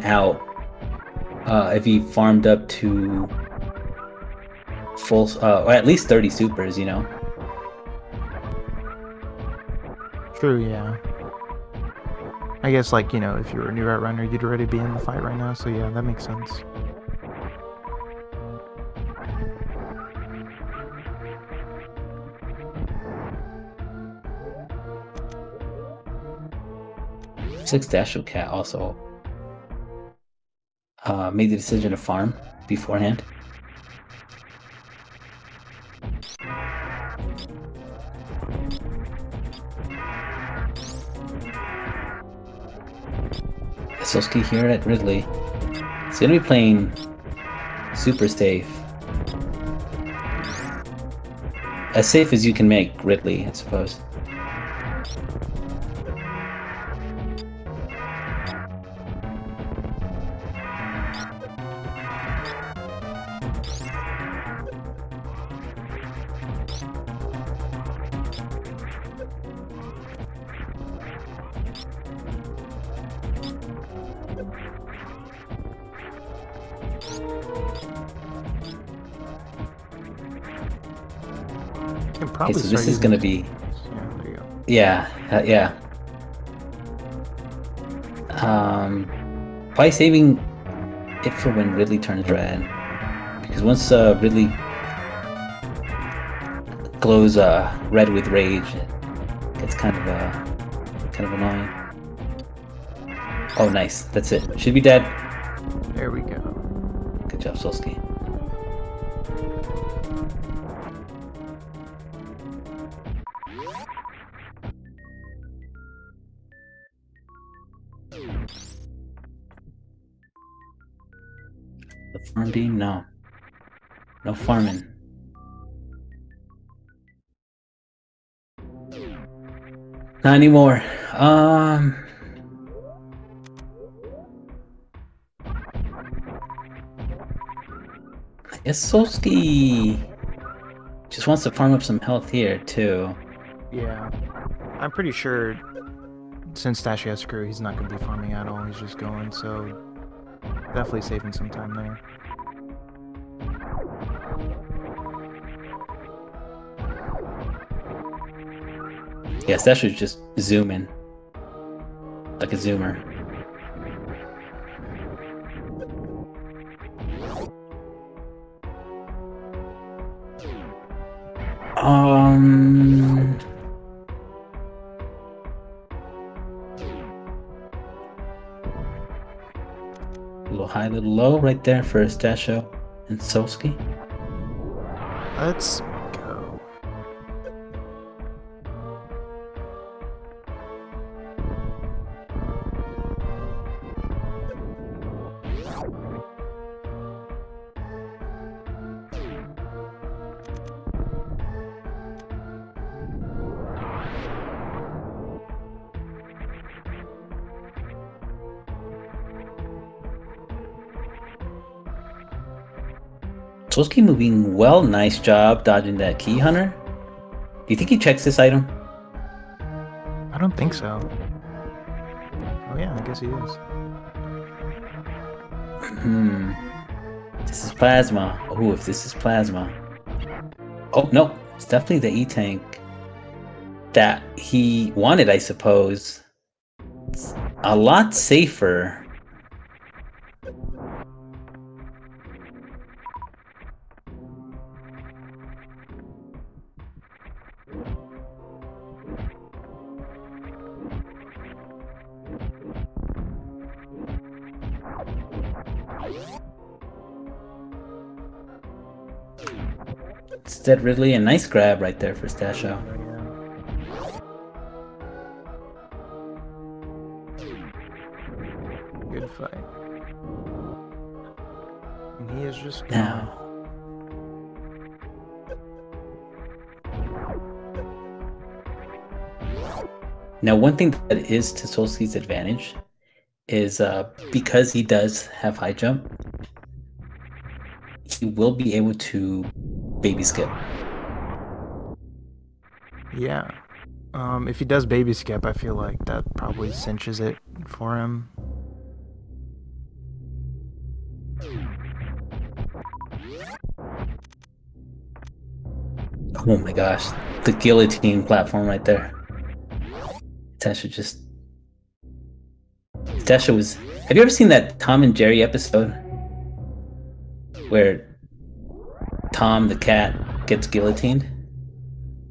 out if he farmed up to full, or at least 30 supers, True, yeah. I guess, like, if you were a new route runner, you'd already be in the fight right now, so yeah, that makes sense. Six Dasho Cat also made the decision to farm beforehand. Soski here at Ridley. He's gonna be playing super safe. As safe as you can make Ridley, I suppose. Okay, so this is gonna be. Yeah, there you go. Yeah. Probably saving it for when Ridley turns red, because once Ridley glows red with rage, it gets kind of annoying. Oh, nice. That's it. Should be dead. There we go. Good job, Solski. The farm beam? No. No farming. Not anymore. I guess Solski just wants to farm up some health here too. Yeah. I'm pretty sure since Dashi has screw, he's not going to be farming at all. He's just going, so definitely saving some time there. Yes, that should just zoom in. Like a zoomer. A little high, a little low right there for Dasho and Solski. Let's go. Solski moving well. Nice job dodging that key hunter. Do you think he checks this item? I don't think so. Oh yeah, I guess he is. This is plasma. Oh, if this is plasma. Oh, no. It's definitely the E-Tank that he wanted, I suppose. It's a lot safer. Instead, Ridley, a nice grab right there for Stasho. Good fight. And he is just gone. Now, one thing that is to Solski's advantage is because he does have high jump, he will be able to baby skip. Yeah. If he does baby skip, I feel like that probably cinches it for him. Oh my gosh, the guillotine platform right there. Tasha was. Have you ever seen that Tom and Jerry episode where Tom the cat gets guillotined?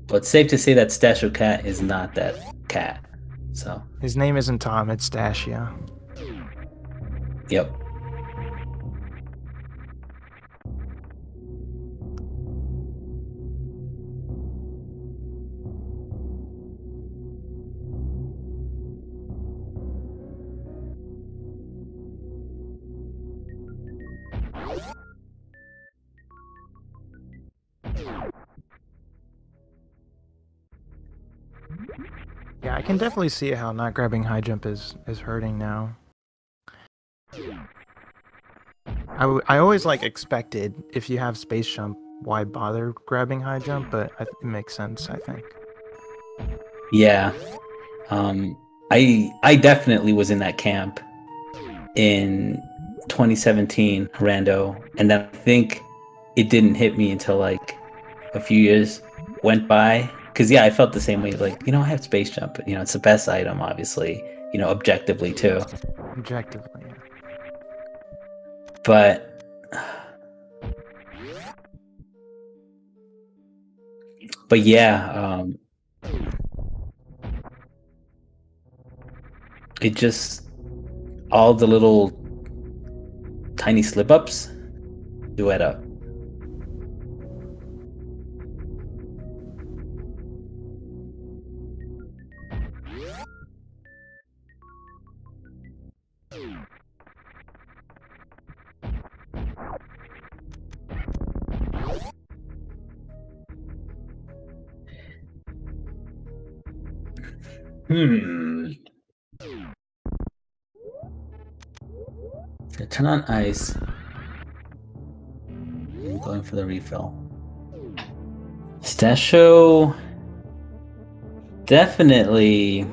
But it's safe to say that Stasho Cat is not that cat. So his name isn't Tom, it's Stashia. Yep. Yeah, I can definitely see how not grabbing high jump is hurting now. I always like expected if you have space jump, why bother grabbing high jump? But it makes sense, I think. Yeah, I definitely was in that camp in 2017 Rando, and then I think it didn't hit me until like a few years went by. Because yeah, I felt the same way. Like, I have space jump. It's the best item, obviously. Objectively too. Objectively, yeah. But yeah, it just all the little tiny slip ups do add up. So turn on ice. I'm going for the refill. Stasho definitely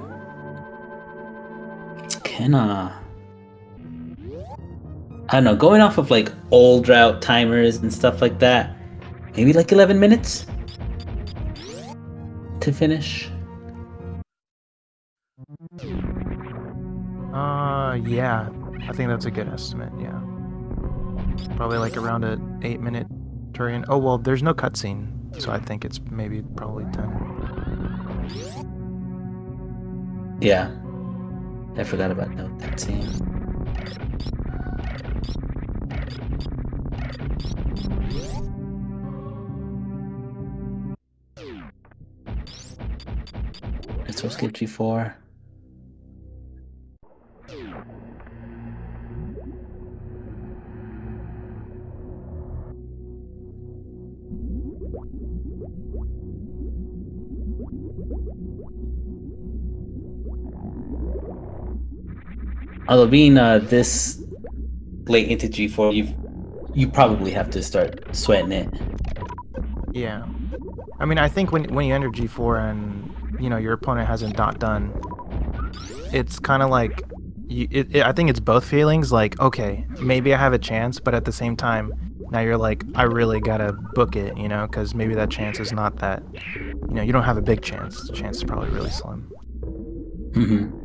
can I don't know, going off of like old route timers and stuff like that, maybe like 11 minutes to finish. Yeah, I think that's a good estimate. Yeah, probably like around a 8-minute turn. Oh well, there's no cutscene, so I think it's probably 10. Yeah, I forgot about no cutscene. Let's go skip G4. Although being this late into G4, you probably have to start sweating it. Yeah, I mean, I think when you enter G4 and your opponent hasn't done, it's kind of like I think it's both feelings. Like, okay, maybe I have a chance, but at the same time, now you're like, I really gotta book it, because maybe that chance is not that. You don't have a big chance. The chance is probably really slim. Mm-hmm.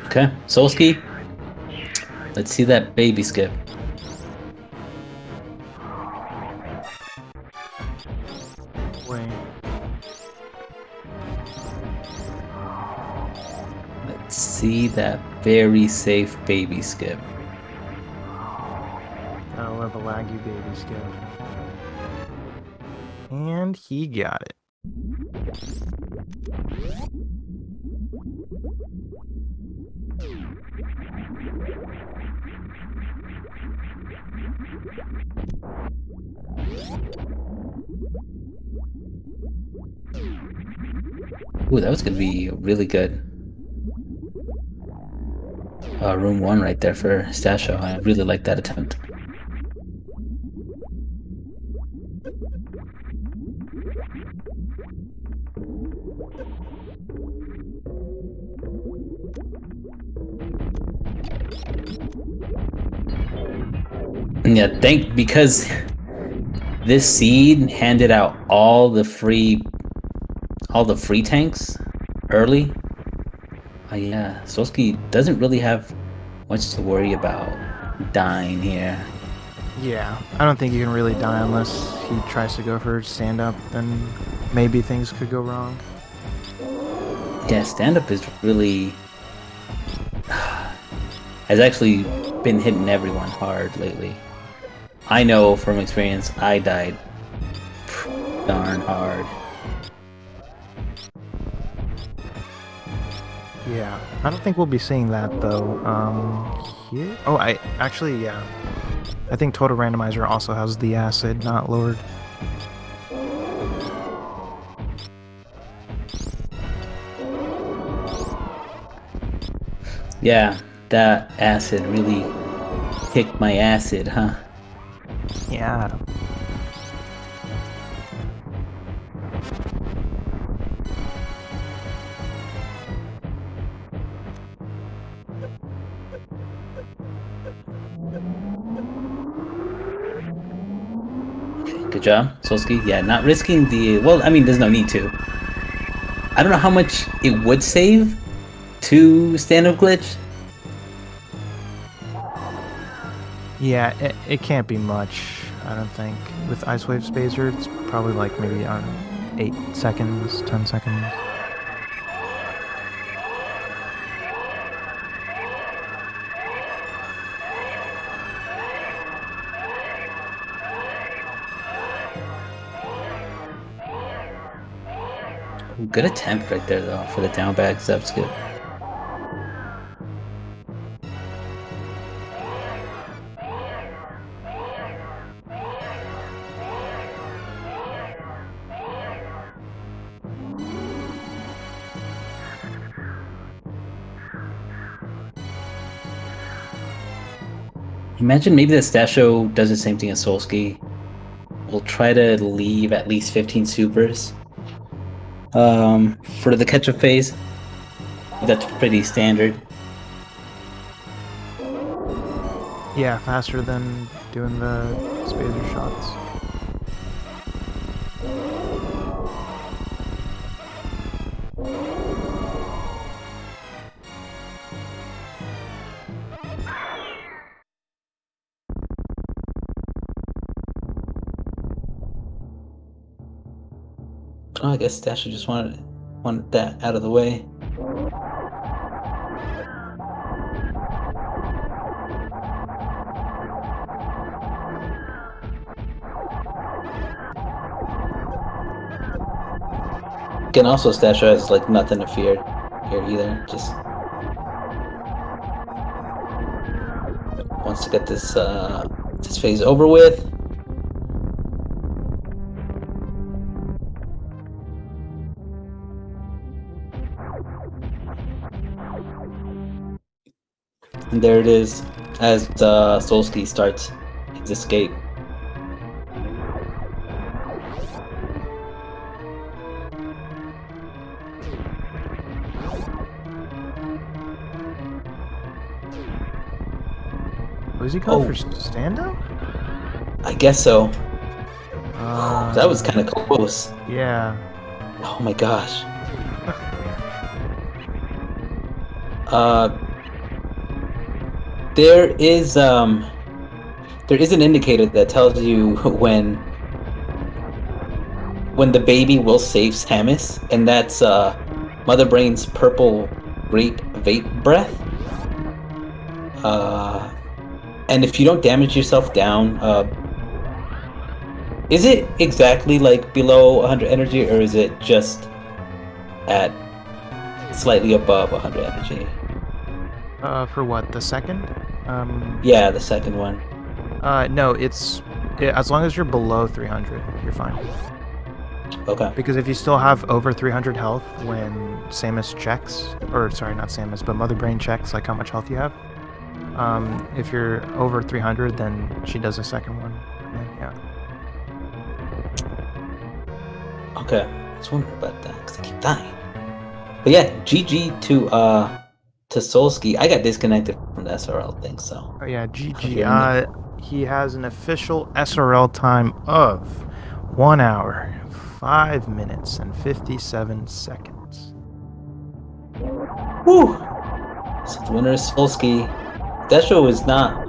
Okay, Solski. Let's see that baby skip. Wait. Let's see that very safe baby skip. I'll have a laggy baby skip. And he got it. Ooh, that was gonna be really good. Room 1 right there for Stasho. I really like that attempt. Yeah, because this seed handed out all the free tanks early. Yeah, Solski doesn't really have much to worry about dying here. Yeah, I don't think you can really die unless he tries to go for stand up, then maybe things could go wrong. Yeah, stand up is really has actually been hitting everyone hard lately. I know from experience I died darn hard. Yeah, I don't think we'll be seeing that though. Here? Oh, yeah. I think Total Randomizer also has the acid not lowered. Yeah, that acid really kicked my acid, huh? Yeah. Good job, Solski. Yeah, not risking the... Well, I mean, there's no need to. I don't know how much it would save to stand-up glitch. Yeah, it can't be much, I don't think. With Ice Wave Spacer, it's probably like maybe, I don't know, 8 seconds, 10 seconds. Good attempt right there, though, for the down bag sub skip. Imagine maybe that Stasho does the same thing as Solski. We'll try to leave at least 15 supers for the catch-up phase. That's pretty standard. Yeah, faster than doing the spacer shots. Oh, I guess Stasho just wanted that out of the way. Again, also Stasho has like nothing to fear here either. Just wants to get this phase over with. And there it is, as Solski starts his escape. Was he going Oh, for stand-up? I guess so. That was Uh, kind of close. yeah. Oh my gosh. Uh, there is an indicator that tells you when the baby will save Samus, and that's Mother Brain's purple great vape breath. And if you don't damage yourself down, is it exactly like below 100 energy, or is it just at slightly above 100 energy? For what? The second? Yeah, the second one. No, as long as you're below 300, you're fine. Okay. Because if you still have over 300 health when Samus checks, or sorry, not Samus, but Mother Brain checks like how much health you have. If you're over 300, then she does a second one. And then, yeah. Okay. I was wondering about that because I keep dying. But yeah, GG to Solsky. I got disconnected from the SRL thing, so. Oh yeah, GG. He has an official SRL time of 1 hour, 5 minutes, and 57 seconds. Woo! So the winner is Solsky. Destro is not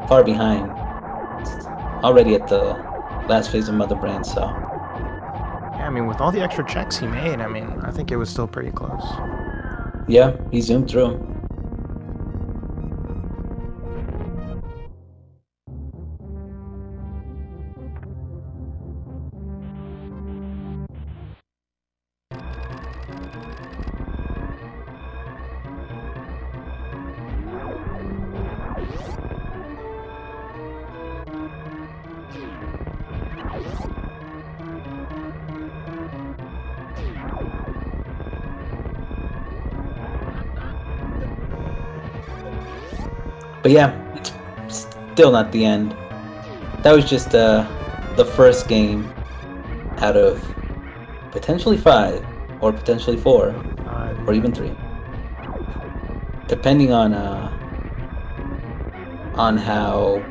far behind. Already at the last phase of Mother Brain, so. Yeah, I mean, with all the extra checks he made, I mean, I think it was still pretty close. Yeah, he zoomed through him. But yeah, it's still not the end. That was just the first game out of potentially 5, or potentially 4, or even 3, depending on how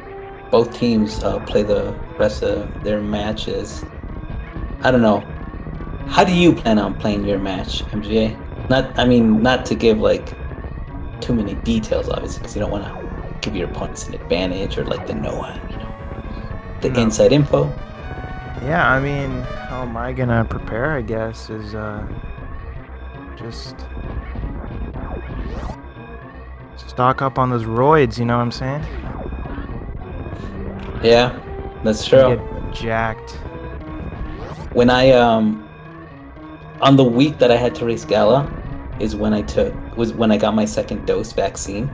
both teams play the rest of their matches. I don't know. How do you plan on playing your match, MGA? Not to give like too many details, obviously, because you don't want to give your opponents an advantage or like the the inside info. Yeah, I mean, how am I gonna prepare? I guess is just stock up on those roids. You know what I'm saying? Yeah, that's true. Get jacked. When I on the week that I had to race Gala is when I got my second dose vaccine,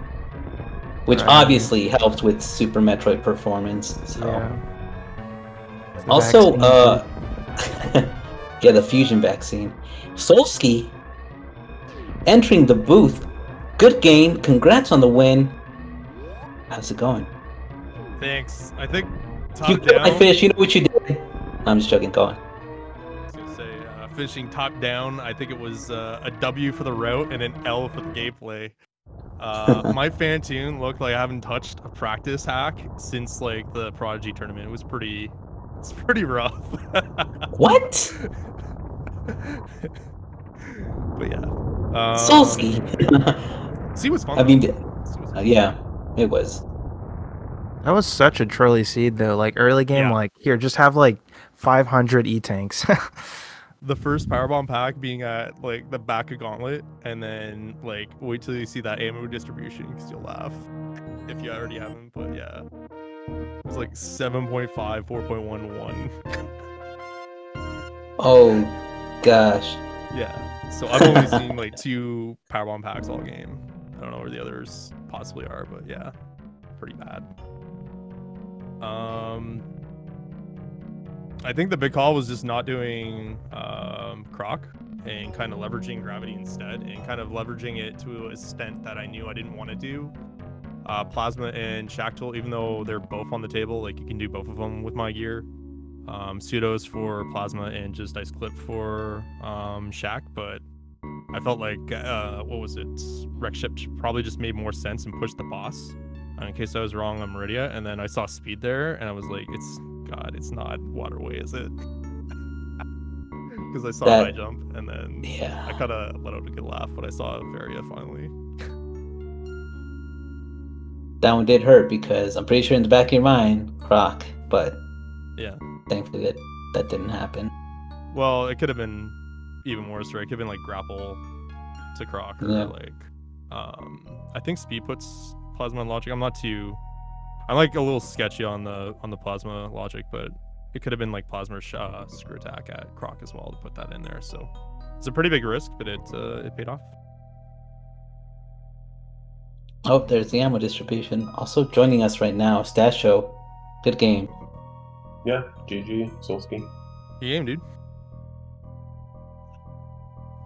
which obviously helped with Super Metroid performance. So Yeah. also yeah, the fusion vaccine. Solsky entering the booth. Good game. Congrats on the win. How's it going? Thanks. I think top You killed down. my fish. You know what you did. I'm just joking. Go on. I was gonna say, finishing top down. I think it was a W for the route and an L for the gameplay. My Fantoon looked like I haven't touched a practice hack since like the Prodigy tournament. It's pretty rough. What? But yeah. Solsky. See, was fun. I mean, C was fun. yeah, it was. That was such a trolly seed though. Like early game, Yeah. like here, just have like 500 E-tanks. The first powerbomb pack being at like the back of Gauntlet, and then like wait till you see that ammo distribution because you'll laugh if you already haven't. But yeah, it was like 7.5, 4.11. Oh gosh. Yeah. So I've only seen like 2 powerbomb packs all game. I don't know where the others possibly are, but yeah, pretty bad. I think the big call was just not doing Croc and kind of leveraging gravity instead, and kind of leveraging it to a extent that I knew I didn't want to do. Plasma and Shactal, even though they're both on the table, like you can do both of them with my gear. Pseudos for Plasma and just Ice Clip for Shaq, but I felt like what was it? Wreck Ship probably just made more sense and pushed the boss in case I was wrong on Meridia, and then I saw speed there, and I was like, it's not waterway, is it? Because I saw high jump, and then I kind of let out a good laugh when I saw Varia finally. That one did hurt because I'm pretty sure in the back of your mind, Croc, but yeah, thankfully that didn't happen. Well, it could have been even worse, right? It could have been like grapple to Croc, or like I think speed puts Plasma on logic. I'm like a little sketchy on the Plasma logic, but it could have been like Plasma screw attack at Croc as well to put that in there. So it's a pretty big risk, but it paid off. Oh, there's the ammo distribution. Also joining us right now, Stasho. Good game. Yeah, GG, Solsky. Good game, dude.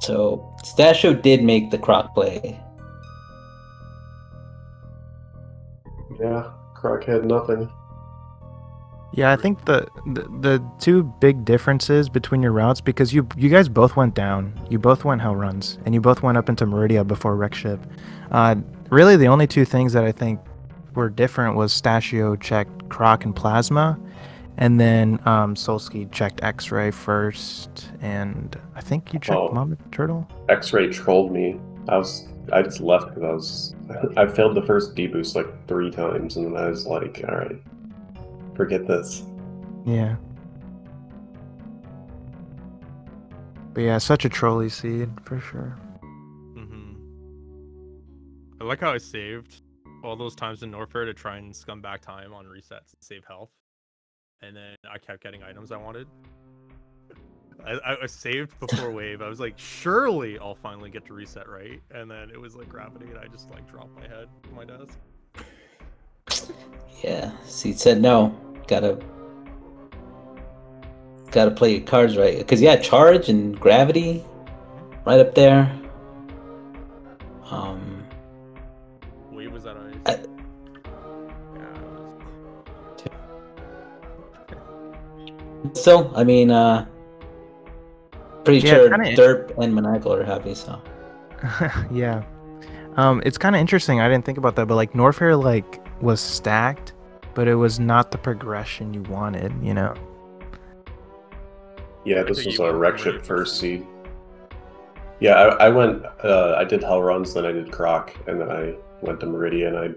So Stasho did make the Croc play. Yeah, Croc had nothing. Yeah, I think the two big differences between your routes, because you guys both went down, you both went hell runs, and you both went up into Meridia before wreck ship. Really, the only two things that I think were different was Stashio checked Croc and Plasma, and then Solsky checked X-Ray first, and I think you checked Mama Turtle. X-Ray trolled me. I just left because I failed the first deboost like 3 times, and then I was like, all right, forget this. Yeah. But yeah, such a trolley seed for sure. I like how I saved all those times in Norfair to try and scum back time on resets and save health, and then I kept getting items I wanted. I saved before wave. I was like, surely I'll finally get to reset right, and then it was like gravity, and I just like dropped my head to my desk. Yeah, Seed said no. Gotta play your cards right. Because yeah, charge and gravity, right up there. Wave was that ice. Still, I mean, pretty sure Derp and Maniacal are happy, so. Yeah. It's kind of interesting. I didn't think about that, but like Norfair like was stacked, but it was not the progression you wanted, you know? Yeah, this was a wreck ship first seed. Yeah, I went, I did hell runs, then I did Croc, and then I went to Meridia, and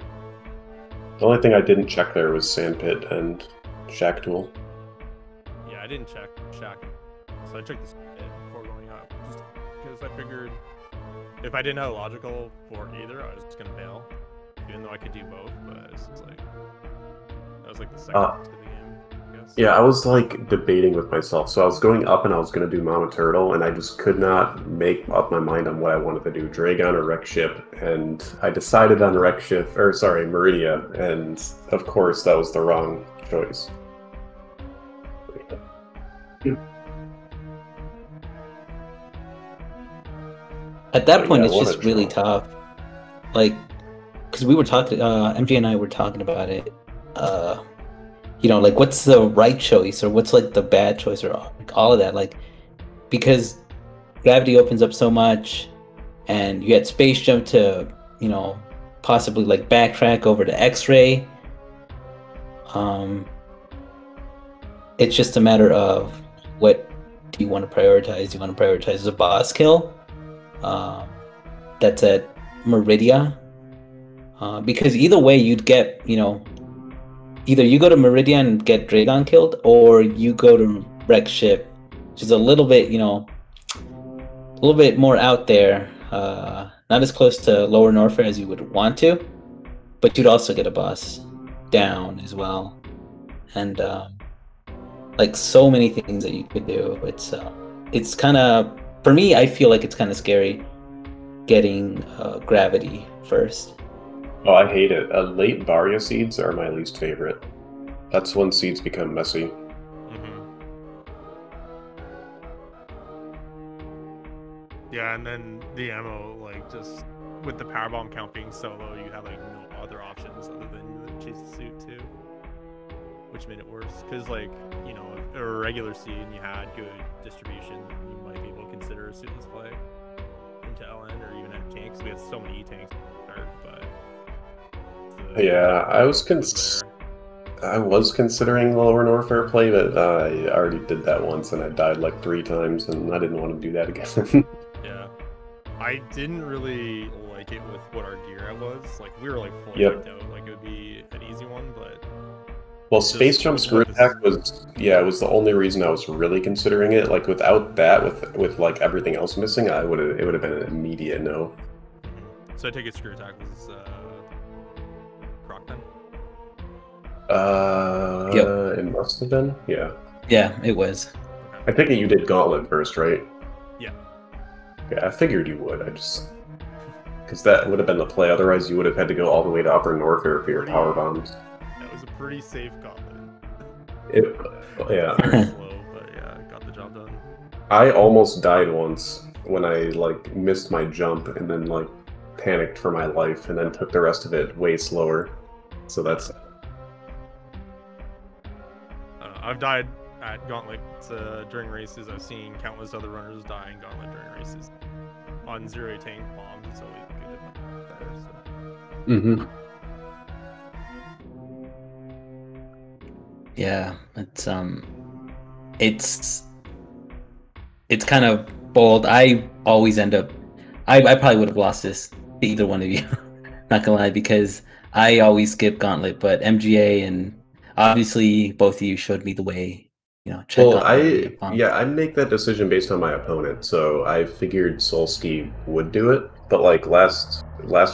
the only thing I didn't check there was Sandpit and Shack Tool. Yeah, I didn't check Shack, so I checked the Sandpit before going up, just because I figured if I didn't have logical for either, I was just gonna bail, even though I could do both. But it's like that was like the second to the game, I guess. Yeah, I was like debating with myself. So I was going up and I was gonna do Mama Turtle, and I just could not make up my mind on what I wanted to do, Dragon or Wreck Ship, and I decided on Meridia, and of course that was the wrong choice. At that point, it's just really tough. Like, because we were talking, MJ and I were talking about it. You know, like, what's the right choice, or what's like the bad choice, or like, all of that. Like, because gravity opens up so much, and you get space jump to, you know, possibly like backtrack over to X-ray. It's just a matter of what do you want to prioritize? Do you want to prioritize a boss kill? That's at Meridia, because either way you'd get, you know, either you go to Meridia and get Dragon killed, or you go to Wreck Ship, which is a little bit, you know, a little bit more out there, not as close to Lower Norfair as you would want to, but you'd also get a boss down as well, and like so many things that you could do. It's kind of, for me, I feel like it's kind of scary getting gravity first. Oh, I hate it. Late Varia seeds are my least favorite. That's when seeds become messy. Yeah, and then the ammo, like, just with the power bomb count being so low, you have like no other options other than the chase the suit too, which made it worse. Because, like, you know, if a regular seed and you had good distribution, you might be able to consider a suitless play into LN or even enter tanks. We had so many E tanks to start, but Yeah, I was was there. I was considering lower Norfair play, but I already did that once and I died like 3 times, and I didn't want to do that again. Yeah. I didn't really like it with what our gear was. Like, we were like fully Yep. decked out. Like, it would be an easy one, but Well, Space Jump with Screw what this- Attack was, yeah, it was the only reason I was really considering it. Like, without that, with like everything else missing, it would have been an immediate no. So I take it Screw Attack was Croc then? It must have been, yeah. Yeah, it was. I think you did Gauntlet first, right? Yeah. Yeah, I figured you would. Because that would have been the play. Otherwise, you would have had to go all the way to Upper Norfair for your power bombs. That was a pretty safe gauntlet. Yeah. Very slow, but yeah, got the job done. I almost died once when I like missed my jump and then like panicked for my life and then took the rest of it way slower. So that's. I've died at Gauntlet during races. I've seen countless other runners die in Gauntlet during races. On 0 tank bombs, it's always good to put there. So. Mm-hmm. Yeah, it's kind of bold. I always end up. I probably would have lost this to either one of you. Not gonna lie, because I always skip Gauntlet, but MGA and obviously both of you showed me the way. You know, check Well, Gauntlet. I make that decision based on my opponent. So I figured Solsky would do it, but like last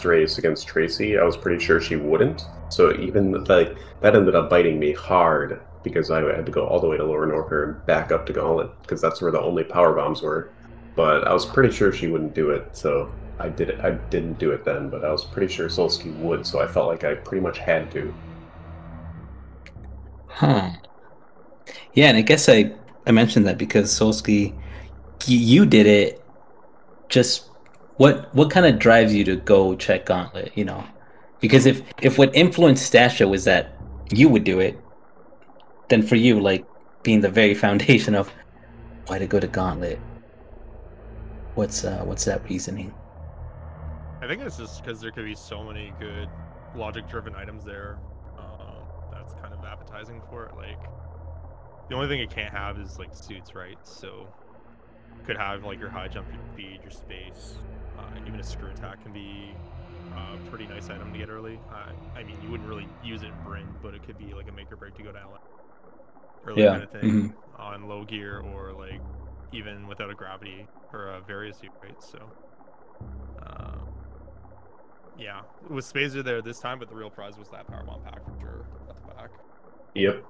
race against Tracy, I was pretty sure she wouldn't. So even like that ended up biting me hard because I had to go all the way to Lower Norfair and back up to Gauntlet because that's where the only power bombs were. But I was pretty sure she wouldn't do it, so I did it. I didn't do it then, but I was pretty sure Solsky would, so I felt like I pretty much had to. Huh. Yeah, and I guess I mentioned that because Solsky, you did it. Just what kind of drives you to go check Gauntlet? You know, because if what influenced Stasha was that you would do it, then for you, like being the very foundation of why to go to Gauntlet, what's that reasoning? I think it's just because there could be so many good logic-driven items there. That's kind of appetizing for it. Like, the only thing it can't have is like suits, right? So you could have like your high jump, your speed, your space. Even a screw attack can be a pretty nice item to get early. I mean, you wouldn't really use it in Bryn, but it could be like a make or break to go to LA. Early kind of thing on low gear, or like even without a gravity or a various suit, right? So yeah, it was Spazer there this time, but the real prize was that powerbomb pack for sure at the back. Yep.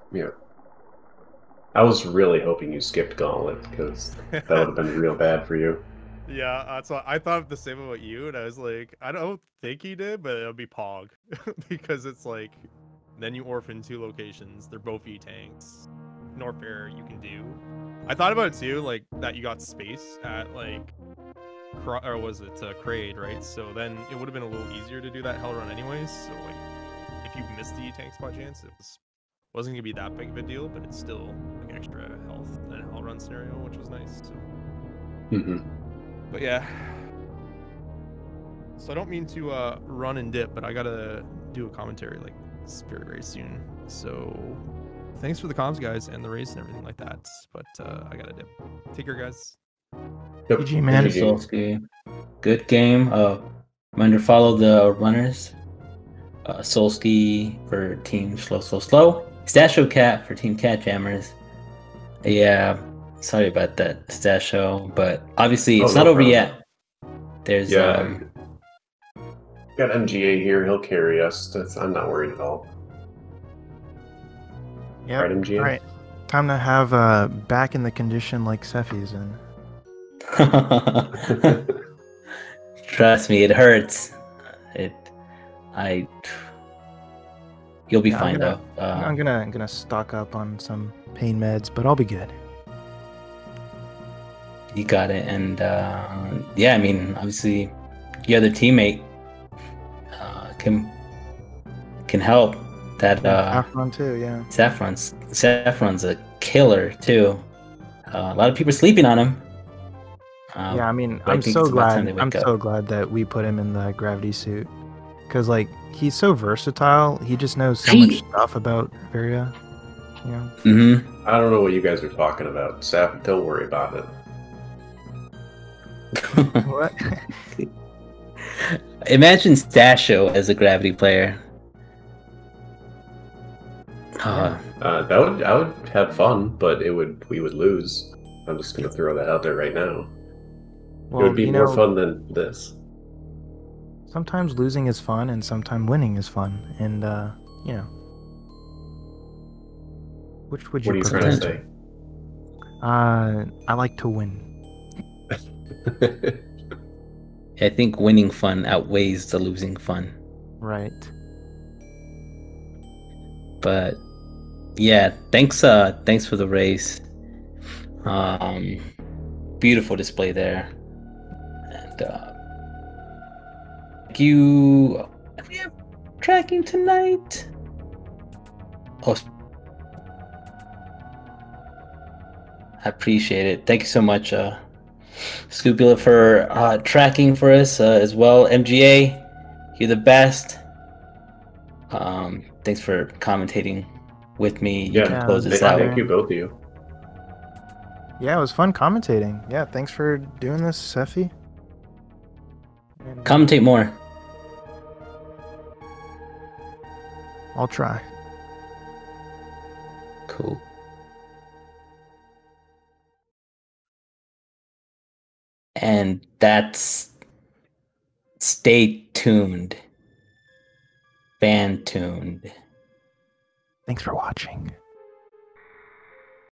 I was really hoping you skipped Gauntlet because that would have been real bad for you. Yeah, that's what I thought the same about you, and I was like, I don't think he did, but it'll be Pog because it's like, then you orphan 2 locations. They're both E tanks. Norfair you can do. I thought about it too, like that you got space at like, or was it Kraid, right? So then it would have been a little easier to do that hell run anyways. So like, if you missed the E tank spot chance, wasn't gonna be that big of a deal, but it's still like extra health in a hell run scenario, which was nice. So. But yeah, so I don't mean to run and dip, but I gotta do a commentary like very, very soon. So thanks for the comms, guys, and the race and everything like that. But I gotta dip. Take care, guys. Yep. GG, man. Solsky. Good game. Remember to follow the runners. Solsky for Team Slow. Stasho Cat for Team catJAMMERS. Yeah, sorry about that, Stasho, but obviously it's not over yet. There's got MGA here. He'll carry us. I'm not worried at all. Yeah. Right, MGA? All right. Time to have back in the condition like Sephi's in. Trust me, it hurts. You'll be fine though. I'm gonna stock up on some pain meds, but I'll be good. You got it, and yeah, I mean, obviously, your other teammate can help. That Saffron too, yeah. Saffron's a killer too. A lot of people are sleeping on him. Yeah, I mean, I I'm think so it's about time glad. they wake I'm up. so glad that we put him in the gravity suit. because like he's so versatile. He just knows so much stuff about Varia. You know. Mm-hmm. I don't know what you guys are talking about. Sap, don't worry about it. What? Imagine Stasho as a gravity player. Yeah. I would have fun, but we would lose. I'm just gonna throw that out there right now. Well, it would be you more know, fun than this. sometimes losing is fun, and sometimes winning is fun, and you know, which would you What are you prefer? trying to say? I like to win. I think winning fun outweighs the losing fun. Right. But yeah, thanks for the race. Beautiful display there. And thank you. Do we have tracking tonight? Oh, I appreciate it. Thank you so much, Scoopula, for tracking for us as well. MGA, you're the best. Thanks for commentating with me. You can close this out. Thank you, both of you. Yeah, it was fun commentating. Yeah, thanks for doing this, Sephi. And, Commentate more. I'll try. Cool. And that's stay tuned. Fan tuned. Thanks for watching.